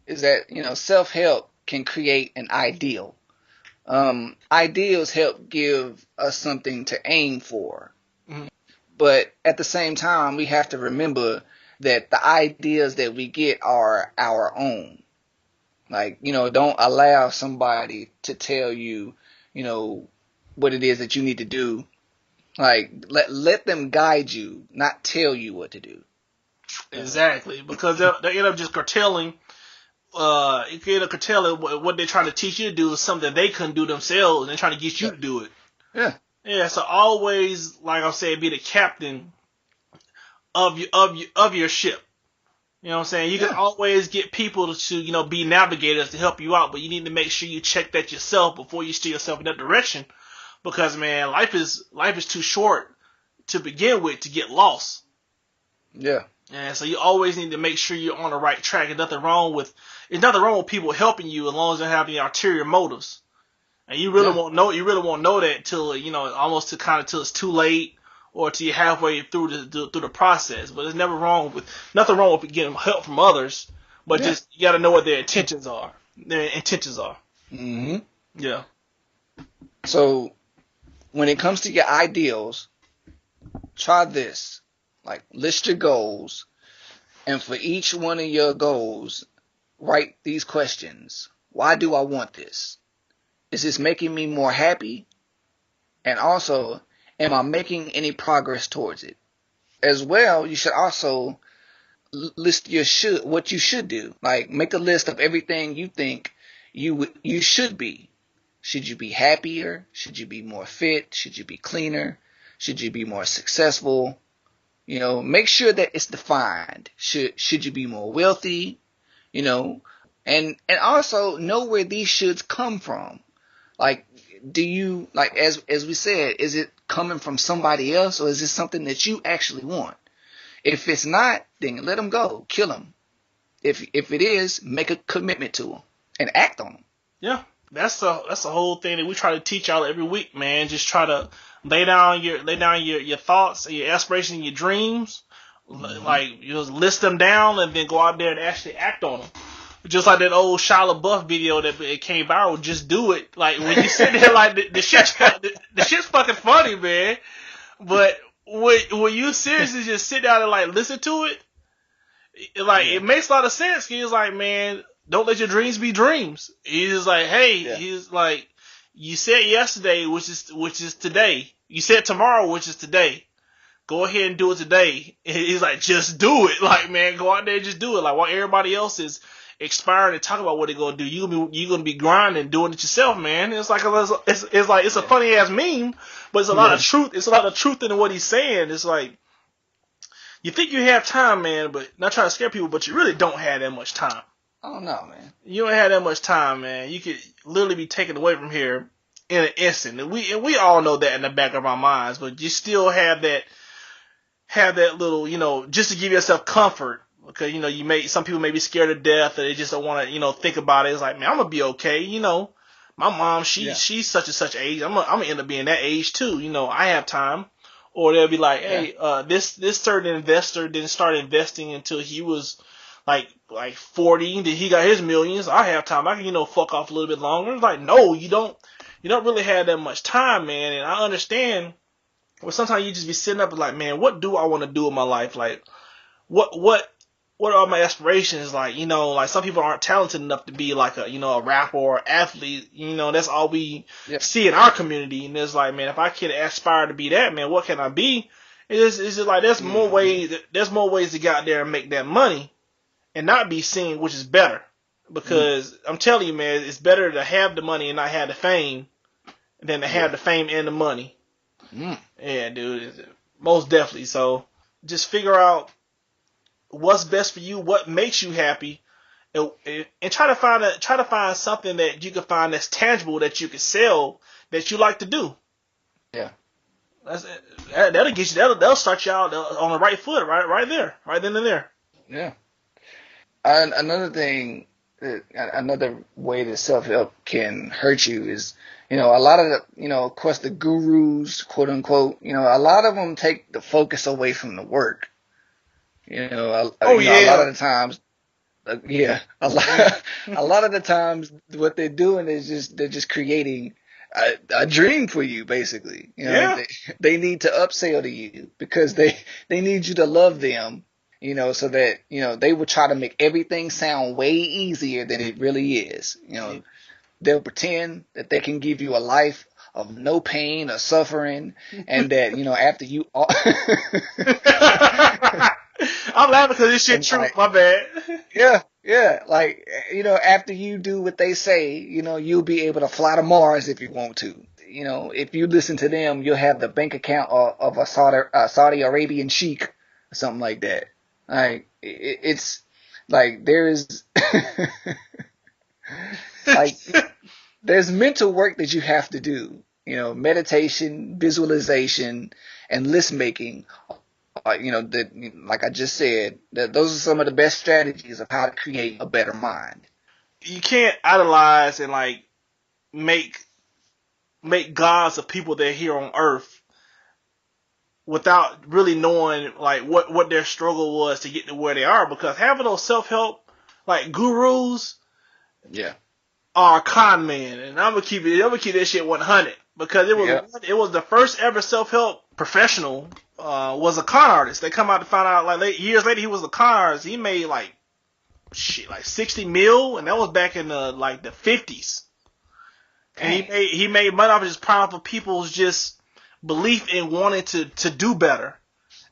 is that, self-help can create an ideal. Ideals help give us something to aim for. Mm-hmm. But at the same time, we have to remember that the ideas that we get are our own. Like, don't allow somebody to tell you, what it is that you need to do. Like, let them guide you, not tell you what to do. Exactly. Because they end up just curtailing you can curtail what they're trying to teach you to do is something they couldn't do themselves, and they're trying to get you to do it. Yeah. Yeah. So always, like I said, be the captain of your ship. You know what I'm saying? You can always get people to be navigators to help you out, but you need to make sure you check that yourself before you steer yourself in that direction. Because man, life is too short to begin with to get lost. Yeah. And so you always need to make sure you're on the right track. There's nothing wrong with people helping you as long as they're having ulterior motives. And you really won't know that till almost till it's too late, or till you're halfway through the process. But there's nothing wrong with getting help from others. But just you got to know what their intentions are. Mm-hmm. Yeah. So when it comes to your ideals, try this. Like, list your goals, and for each one of your goals, write these questions. Why do I want this? Is this making me more happy? And also, am I making any progress towards it? As well, you should also list what you should do. Like, make a list of everything you think you should be. Should you be happier? Should you be more fit? Should you be cleaner? Should you be more successful? Make sure that it's defined. Should you be more wealthy? And also know where these shoulds come from. Like, do you, like, as we said, is it coming from somebody else, or is it something that you actually want? If it's not, then let them go. Kill them. If it is, make a commitment to them and act on them. Yeah. That's the whole thing that we try to teach y'all every week, man. Just try to lay down your thoughts and your aspirations and your dreams. Mm-hmm. Like, you just list them down and then go out there and actually act on them. Just like that old Shia LaBeouf video that it came viral. Just do it. Like, when you sit there, like, the shit's fucking funny, man. But when you seriously just sit down and like listen to it, it makes a lot of sense. He's like, man, don't let your dreams be dreams. He's like, hey, he's like, you said yesterday, which is today. You said tomorrow, which is today. Go ahead and do it today. And he's like, just do it. Like, man, go out there and just do it. Like, while everybody else is expiring and talking about what they're gonna do, you're gonna be grinding, doing it yourself, man. It's like it's a funny ass meme, but it's a lot of truth. It's a lot of truth in what he's saying. It's like, you think you have time, man, but not trying to scare people, but you really don't have that much time. Oh no, man. You don't have that much time, man. You could literally be taken away from here in an instant. And we all know that in the back of our minds, but you still have that little, just to give yourself comfort. Because, some people may be scared to death, or they just don't want to, think about it. It's like, man, I'm gonna be okay. My mom, she's such and such age. I'm gonna end up being that age too. I have time. Or they'll be like, hey, this certain investor didn't start investing until he was like 40, then he got his millions. I have time. I can, fuck off a little bit longer. It's like, no, you don't really have that much time, man. And I understand, well, sometimes you just be sitting up and like, man, what do I want to do in my life? Like, what what are my aspirations? Like, like some people aren't talented enough to be like a rapper or athlete. That's all we see in our community. And it's like, man, if I can aspire to be that, man, what can I be? It's just like there's more ways to get out there and make that money and not be seen, which is better. Because I'm telling you, man, it's better to have the money and not have the fame than to have the fame and the money. Yeah, dude, most definitely. So just figure out what's best for you, what makes you happy, and try to find something that you can find that's tangible that you can sell that you like to do. Yeah, that'll get you. That'll start you out on the right foot, right there, right then and there. Yeah. And another way that self-help can hurt you is, a lot of the, of course, the gurus, quote unquote, a lot of them take the focus away from the work. A lot of the times, a lot of the times, what they're doing is they're just creating a dream for you, basically. They need to upsell to you because they need you to love them, so that, they will try to make everything sound way easier than it really is. They'll pretend that they can give you a life of no pain or suffering, and that, after you I'm laughing because this shit true. My bad. Yeah. Like, after you do what they say, you'll be able to fly to Mars if you want to. If you listen to them, you'll have the bank account of a Saudi Arabian sheik or something like that. Like, it's like there's like there's mental work that you have to do. Meditation, visualization, and list making. Like I just said, that those are some of the best strategies of how to create a better mind. You can't idolize and like make gods of people that are here on Earth without really knowing like what their struggle was to get to where they are. Because having those self-help like gurus, are a con man, and I'm gonna keep that shit 100 because it was the first ever self-help professional. Was a con artist. They come out to find out like years later he was a con artist. He made like 60 mil, and that was back in the 50s. And he made money off of just proud of people's just belief in wanting to do better.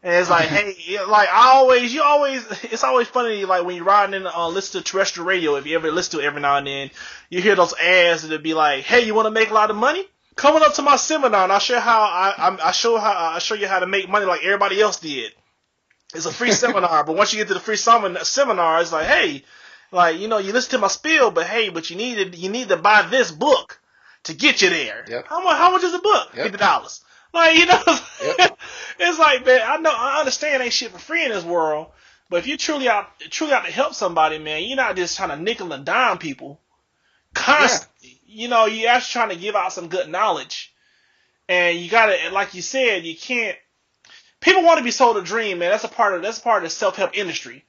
And it's like, hey, like it's always funny like when you're riding in listen to terrestrial radio, if you ever listen to it every now and then, you hear those ads that'll be like, hey, you want to make a lot of money? Coming up to my seminar, and I'll show you how to make money like everybody else did. It's a free seminar, but once you get to the free seminar, it's like, hey, like you listen to my spiel, but hey, but you need to buy this book to get you there. Yep. How much is a book? $50. Like it's like, man, I understand ain't shit for free in this world, but if you're truly out to help somebody, man, you're not just trying to nickel and dime people constantly. You're actually trying to give out some good knowledge. And you gotta, like you said, you can't, people want to be sold a dream, man. That's a part of the self-help industry.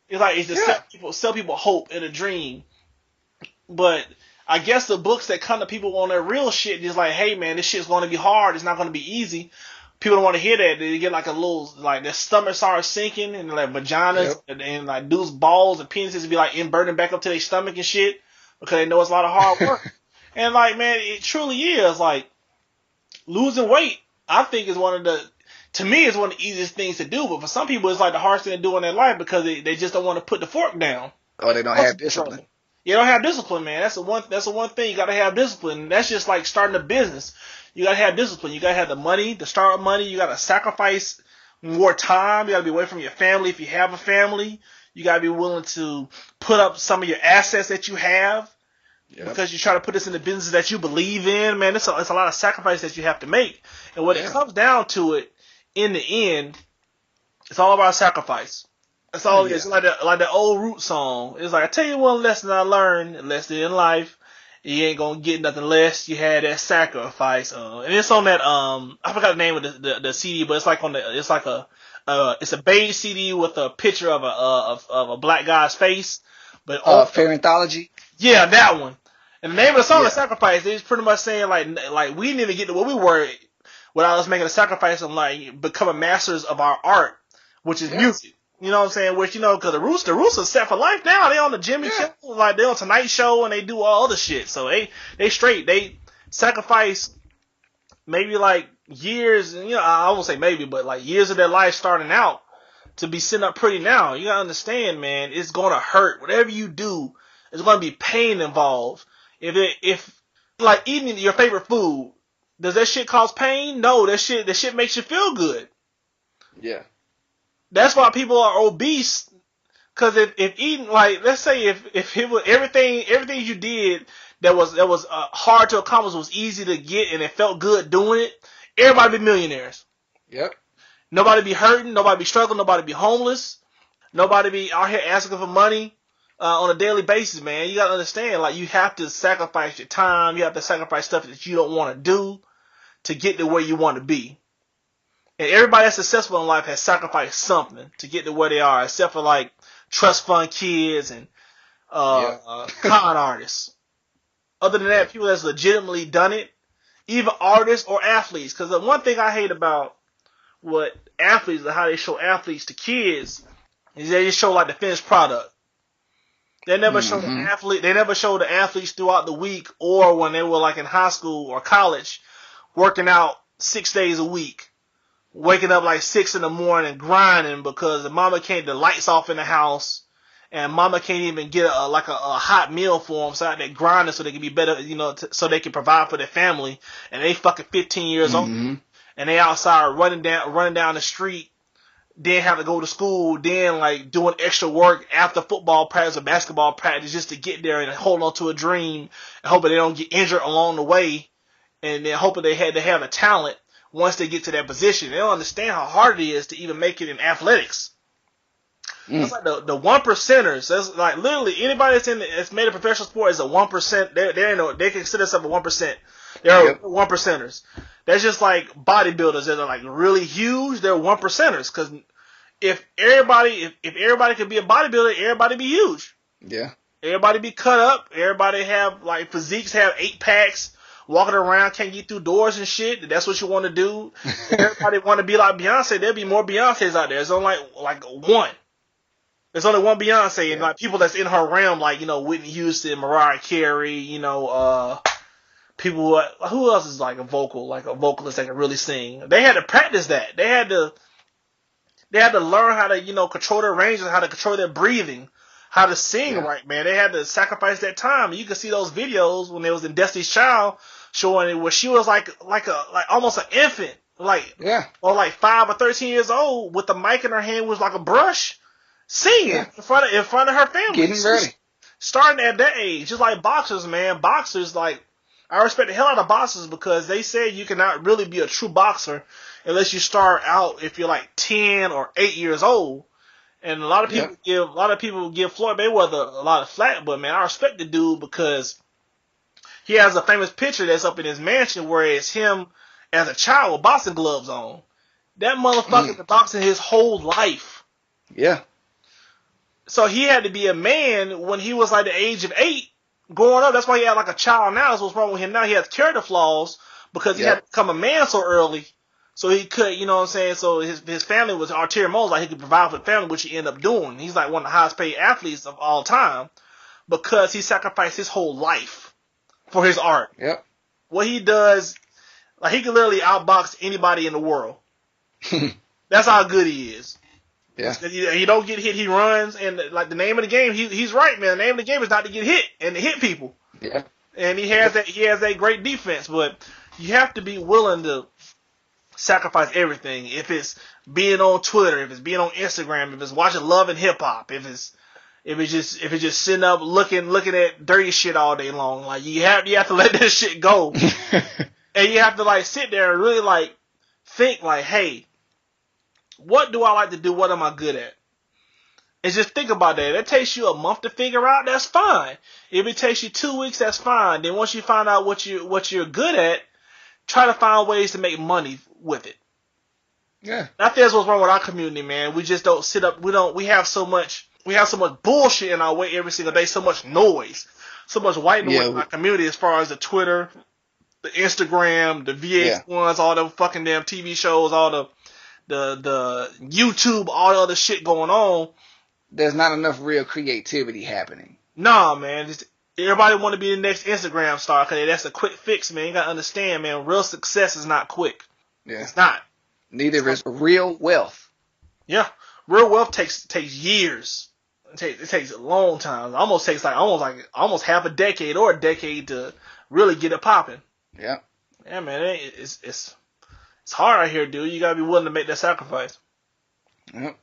It's like, it's just sell people hope and a dream. But I guess the books that come to people on their real shit is like, hey man, this shit's going to be hard. It's not going to be easy. People don't want to hear that. They get like a little, like their stomach starts sinking and like vaginas and like dudes' balls and penises be like inverting back up to their stomach and shit because they know it's a lot of hard work. And like, man, it truly is like losing weight. I think is one of the easiest things to do. But for some people, it's like the hardest thing to do in their life because they just don't want to put the fork down. Or they don't have discipline. You don't have discipline, man. That's the one thing. You got to have discipline. That's just like starting a business. You got to have discipline. You got to have the money, the start money. You got to sacrifice more time. You got to be away from your family if you have a family. You got to be willing to put up some of your assets that you have because you try to put this in the business that you believe in. Man, it's a lot of sacrifice that you have to make. And when it comes down to it, in the end, it's all about sacrifice. That's all it is. It's like the old Root song. It's like, I tell you one lesson I learned, a lesson in life. You ain't gonna get nothing less. You had that sacrifice. And it's on that, I forgot the name of the CD, but it's like it's a beige CD with a picture of a black guy's face. But Fair Anthology? Yeah, that one. And the name of the song is Sacrifice. It's pretty much saying like we didn't even get to where we were without us making a sacrifice and like becoming masters of our art, which is music. You know what I'm saying? Which, cause the Roots are set for life now. They on the Jimmy Kimmel, like they on Tonight Show, and they do all other shit. So they straight. They sacrifice maybe like years, I won't say maybe, but like years of their life starting out to be sitting up pretty now. You gotta understand, man, it's gonna hurt. Whatever you do, there's gonna be pain involved. If like eating your favorite food, does that shit cause pain? No, that shit makes you feel good. Yeah. That's why people are obese. Cause if eating, like, let's say if it was everything you did that was hard to accomplish was easy to get and it felt good doing it, everybody be millionaires. Yep. Nobody be hurting, nobody be struggling, nobody be homeless, nobody be out here asking for money on a daily basis, man. You gotta understand, like, you have to sacrifice your time, you have to sacrifice stuff that you don't want to do to get to where you want to be. And everybody that's successful in life has sacrificed something to get to where they are, except for like trust fund kids and con artists. Other than that, people that's legitimately done it, even artists or athletes. Because the one thing I hate about what athletes, how they show athletes to kids, is they just show like the finished product. They never show the athlete. They never show the athletes throughout the week or when they were like in high school or college, working out 6 days a week. Waking up like 6 in the morning grinding because the mama can't, the lights off in the house and mama can't even get a hot meal for them, so they're grinding so they can be better, so they can provide for their family, and they fucking 15 years old and they outside running down the street, then have to go to school, then like doing extra work after football practice or basketball practice just to get there and hold on to a dream and hoping they don't get injured along the way, and then hoping they have a talent. Once they get to that position, they don't understand how hard it is to even make it in athletics. That's like the one percenters. That's like literally anybody that's made a professional sport is a 1%. They consider themselves a 1%. They're 1%ers. That's just like bodybuilders that are like really huge. They're 1%ers because if everybody could be a bodybuilder, everybody be huge. Yeah. Everybody be cut up. Everybody have like physiques, have 8-packs. Walking around, can't get through doors and shit. That's what you want to do. If everybody want to be like Beyonce, there'll be more Beyoncés out there. There's only like one. There's only one Beyonce, and like people that's in her realm, like Whitney Houston, Mariah Carey, people who else is like a vocalist that can really sing. They had to practice that. They had to learn how to control their ranges, how to control their breathing, how to sing right, man. They had to sacrifice that time. You can see those videos when they was in Destiny's Child showing it where she was like almost an infant, or like 5 or 13 years old with the mic in her hand was like a brush, singing in front of her family. Getting ready. Starting at that age, just like boxers, man. Boxers, like, I respect the hell out of boxers because they say you cannot really be a true boxer unless you start out if you're like 10 or 8 years old. And a lot of people give Floyd Mayweather a lot of flack, but man, I respect the dude because he has a famous picture that's up in his mansion where it's him as a child with boxing gloves on. That motherfucker's been boxing his whole life. Yeah. So he had to be a man when he was like the age of 8 growing up. That's why he had like a child now. That's what's wrong with him now. He has character flaws because he had to become a man so early. So he could, so his family was arterial moles, like he could provide for the family, which he ended up doing. He's like one of the highest paid athletes of all time because he sacrificed his whole life for his art. Yep. What he does, like he could literally outbox anybody in the world. That's how good he is. Yeah. He don't get hit, he runs, and like the name of the game, he's right, man. The name of the game is not to get hit and to hit people. Yeah. And he has that great defense, but you have to be willing to sacrifice everything. If it's being on Twitter, if it's being on Instagram, if it's watching Love and Hip Hop, if it's just sitting up looking at dirty shit all day long, like you have to let that shit go. And you have to like sit there and really like think like, hey, what do I like to do? What am I good at? And just think about that. If it takes you a month to figure out, that's fine. If it takes you 2 weeks, that's fine. Then once you find out what you're good at, try to find ways to make money with it. Yeah. I think that's what's wrong with our community, man. We just don't sit up. We have so much bullshit in our way every single day. So much noise, so much white noise in our community as far as the Twitter, the Instagram, the VH1s, all the fucking damn TV shows, all the the YouTube, all the other shit going on. There's not enough real creativity happening. Nah, man. Everybody want to be the next Instagram star because that's a quick fix, man. You gotta understand, man. Real success is not quick. Yeah. It's not. Neither is real wealth. Yeah. Real wealth takes years. It takes a long time. It almost takes almost half a decade or a decade to really get it popping. Yeah. Yeah, man. It's hard out here, dude. You gotta be willing to make that sacrifice. Yep.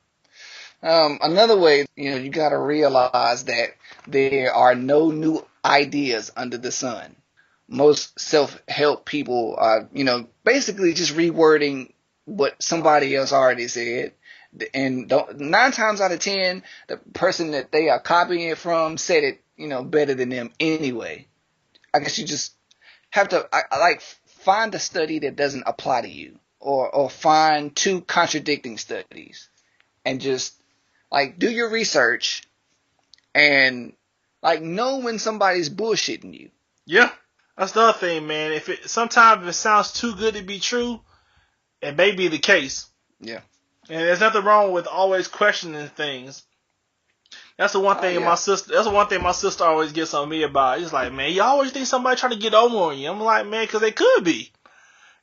Another way, you gotta realize that there are no new ideas under the sun. Most self-help people are, basically just rewording what somebody else already said. And 9 times out of 10, the person that they are copying it from said it, better than them anyway. I guess you just have to, find a study that doesn't apply to you, or find 2 contradicting studies, and just do your research and know when somebody's bullshitting you. Yeah, that's the other thing, man. Sometimes if it sounds too good to be true, it may be the case. Yeah. And there's nothing wrong with always questioning things. That's the one thing my sister. That's the one thing my sister always gets on me about. It's like, man, you always think somebody trying to get over on you. I'm like, man, because they could be.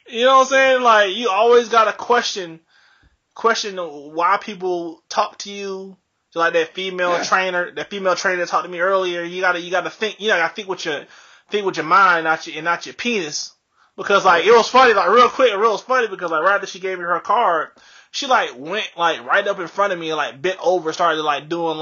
You know what I'm saying? Like, you always gotta question why people talk to you. Just like that female trainer that talked to me earlier. You gotta think. You gotta think with your mind, not your penis. Because it was funny, real quick, it was funny because right after she gave me her card, she went right up in front of me and bent over, started doing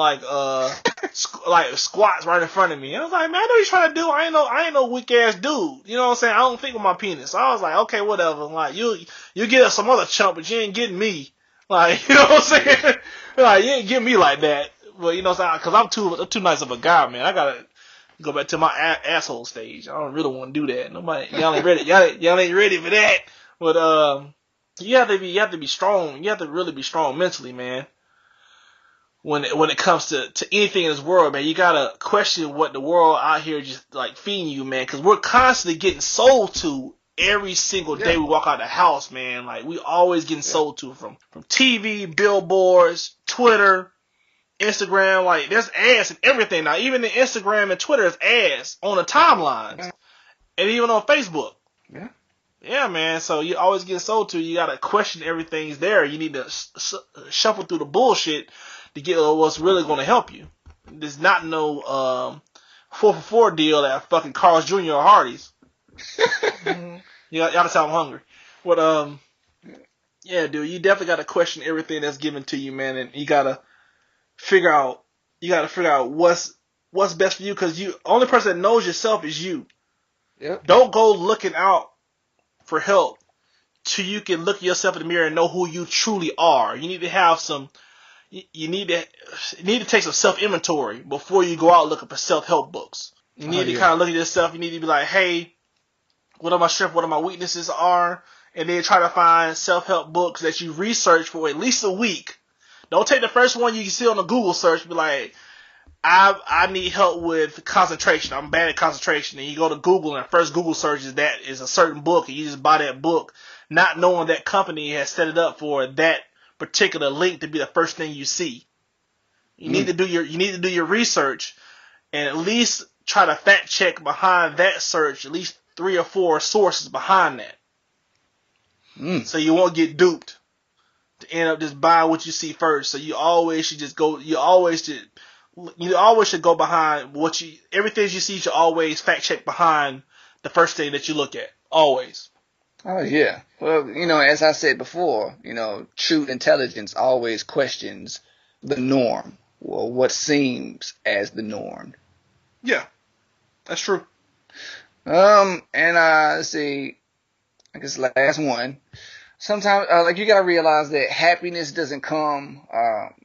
squats right in front of me. And I was like, man, I know you're trying to do. I ain't no weak ass dude. You know what I'm saying? I don't think with my penis. So I was like, okay, whatever. You get some other chump, but you ain't getting me. You know what I'm saying? You ain't getting me like that. But you know what I'm saying? Because I'm too nice of a guy, man. I gotta go back to my asshole stage. I don't really want to do that. Y'all ain't ready. Y'all ain't ready for that. But you have to be strong. You have to really be strong mentally, man. When it comes to anything in this world, man, you gotta question what the world out here just feeding you, man. Because we're constantly getting sold to every single day we walk out the house, man. We always getting sold to from TV, billboards, Twitter, Instagram. There's ads and everything now. Even in Instagram and Twitter, there's ads on the timelines, and even on Facebook. Yeah. Yeah, man. So you always get sold to. You gotta question everything's there. You need to shuffle through the bullshit to get what's really going to help you. There's not no 4-for-4 deal at fucking Carl's Jr. or Hardee's. Y'all just how I'm hungry. But yeah, dude, you definitely gotta question everything that's given to you, man, and you gotta figure out what's best for you, because only person that knows yourself is you. Yep. Don't go looking out for help till you can look yourself in the mirror and know who you truly are. You need to have you need to take some self-inventory before you go out looking for self-help books. You need to kind of look at yourself. You need to be like, hey, what are my strengths, what are my weaknesses are, and then try to find self-help books that you research for at least a week. Don't take the first one you can see on the Google search and be like, I need help with concentration. I'm bad at concentration. And you go to Google and the first Google search is a certain book, and you just buy that book, not knowing that company has set it up for that particular link to be the first thing you see. You need to do your research and at least try to fact check behind that search, at least 3 or 4 sources behind that. So you won't get duped to end up just buying what you see first. So you always should go behind everything you see. You should always fact check behind the first thing that you look at. Always. Oh yeah. Well, as I said before, true intelligence always questions the norm, or what seems as the norm. Yeah, that's true. And let's see, I guess last one. Sometimes, you gotta realize that happiness doesn't come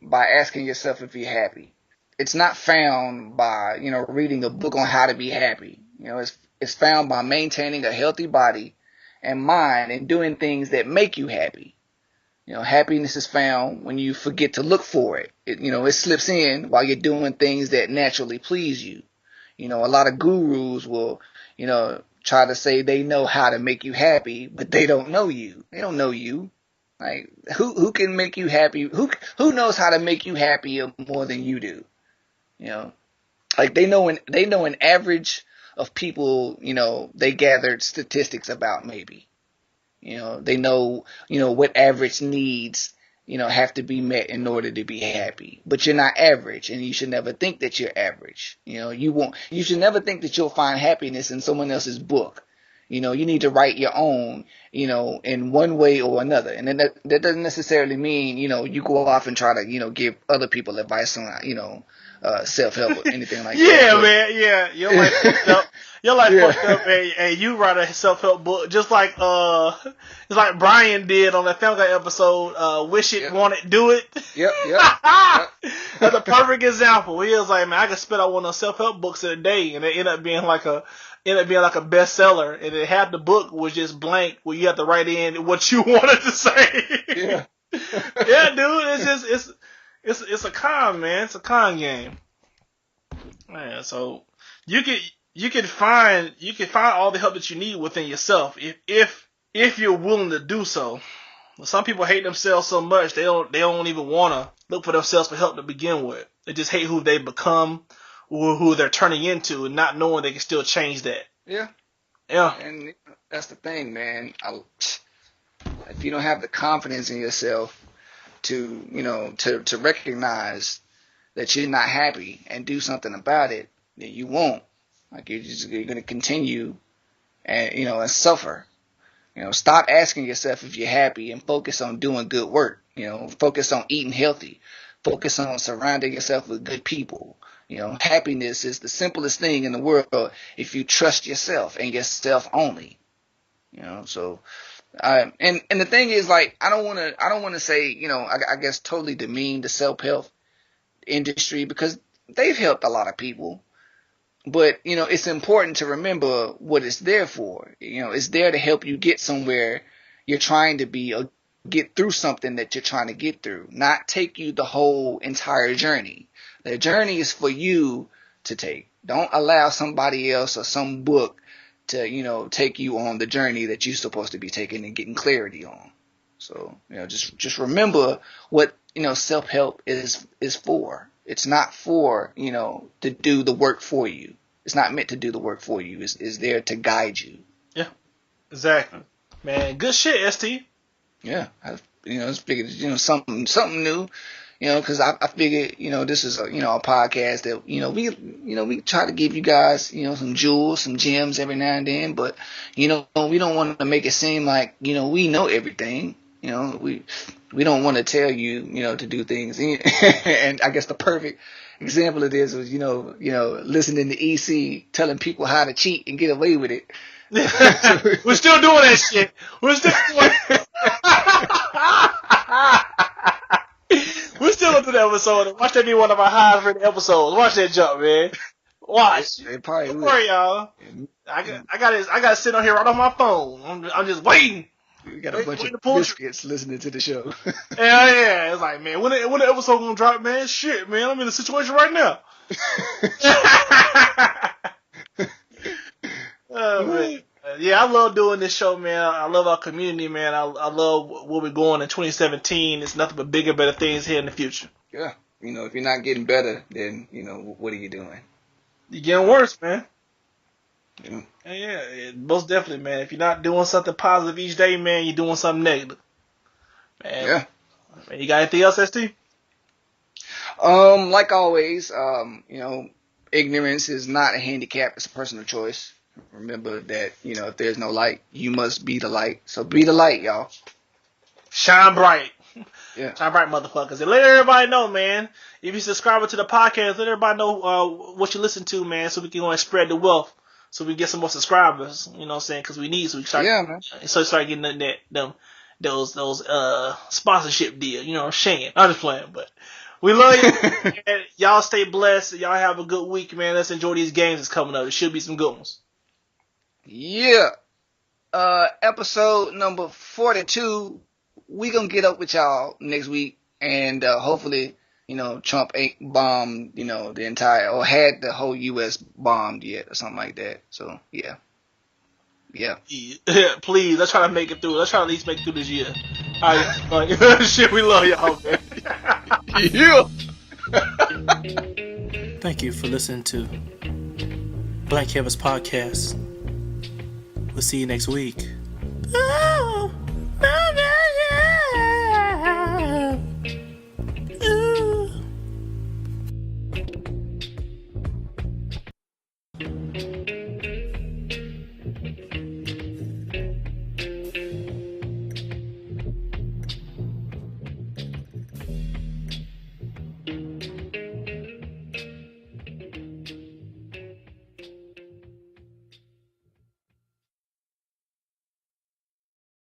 by asking yourself if you're happy. It's not found by reading a book on how to be happy. It's found by maintaining a healthy body and mind and doing things that make you happy. Happiness is found when you forget to look for it. It slips in while you're doing things that naturally please you. A lot of gurus will, try to say they know how to make you happy, but they don't know you. They don't know you. Like, who can make you happy? Who knows how to make you happier more than you do? You know, like they know an average of people. You know, they gathered statistics about maybe. You know, they know what average needs have to be met in order to be happy. But you're not average, and you should never think that you're average. You know, you should never think that you'll find happiness in someone else's book. You know, you need to write your own, in one way or another. And then that doesn't necessarily mean, you go off and try to, give other people advice on, self-help or anything like that. Yeah, man, yeah. You're like fucked up. You're like fucked up, and you write a self-help book just like it's like Brian did on that Family Guy episode, Wish It, Want It, Do It. Yep. That's a perfect example. He was like, man, I could spit out one of those self-help books in a day, and it ended up being like a bestseller, and then half the book was just blank where you have to write in what you wanted to say. Yeah. Yeah, dude, it's a con, man. It's a con game. Man, so you can find all the help that you need within yourself if you're willing to do so. Some people hate themselves so much they don't even want to look for themselves for help to begin with. They just hate who they become or who they're turning into, and not knowing they can still change that. Yeah. Yeah. And that's the thing, man. If you don't have the confidence in yourself to recognize that you're not happy and do something about it, then you won't. Like, you're going to continue and suffer. Stop asking yourself if you're happy and focus on doing good work. Focus on eating healthy. Focus on surrounding yourself with good people. Happiness is the simplest thing in the world if you trust yourself and yourself only. So and the thing is, like, I don't want to say, I guess totally demean the self-help industry, because they've helped a lot of people. But, it's important to remember what it's there for. It's there to help you get somewhere you're trying to be, or get through something that you're trying to get through, not take you the whole entire journey. The journey is for you to take. Don't allow somebody else or some book to, take you on the journey that you're supposed to be taking and getting clarity on. So, just remember what, self-help is for. It's not for, to do the work for you. It's not meant to do the work for you. It's there to guide you. Yeah, exactly. Man, good shit, ST. Yeah, I figured, something new. Because I figured, this is a podcast that, we try to give you guys, some jewels, some gems every now and then, but, we don't want to make it seem like, we know everything. We don't want to tell you, to do things. And I guess the perfect example of this was, listening to EC telling people how to cheat and get away with it. We're still doing that shit. We're still doing We're still going through that episode. Watch that be one of our highest rated episodes. Watch that jump, man. Watch. Don't worry, y'all. I got to sit on here right on my phone. I'm just waiting. We got a bunch of biscuits listening to the show. Yeah. It's like, man, when the episode gonna drop, man? Shit, man, I'm in a situation right now. Oh, man. Yeah, I love doing this show, man. I love our community, man. I love where we're going in 2017. It's nothing but bigger, better things here in the future. Yeah. If you're not getting better, then, what are you doing? You're getting worse, man. Yeah. Yeah, most definitely, man. If you're not doing something positive each day, man, you're doing something negative. Man, yeah. Man, you got anything else, ST? Like always, ignorance is not a handicap; it's a personal choice. Remember that, if there's no light, you must be the light. So be the light, y'all. Shine bright. Yeah. Shine bright, motherfuckers. And let everybody know, man. If you subscribe to the podcast, let everybody know what you listen to, man, so we can go and spread the wealth. So we get some more subscribers, you know what I'm saying? Because we need, so we start, start getting those sponsorship deals, you know what I'm saying? I'm just playing, but we love you. And y'all stay blessed. Y'all have a good week, man. Let's enjoy these games that's coming up. There should be some good ones. Yeah. Episode number 42. We gonna get up with y'all next week, and hopefully, Trump ain't bombed, the entire, or had the whole U.S. bombed yet, or something like that. So, yeah. Please, let's try to make it through. Let's try to at least make it through this year. Shit, we love y'all, man. Yeah. Thank you for listening to Blank Canvas Podcast. We'll see you next week. Oh, no, no.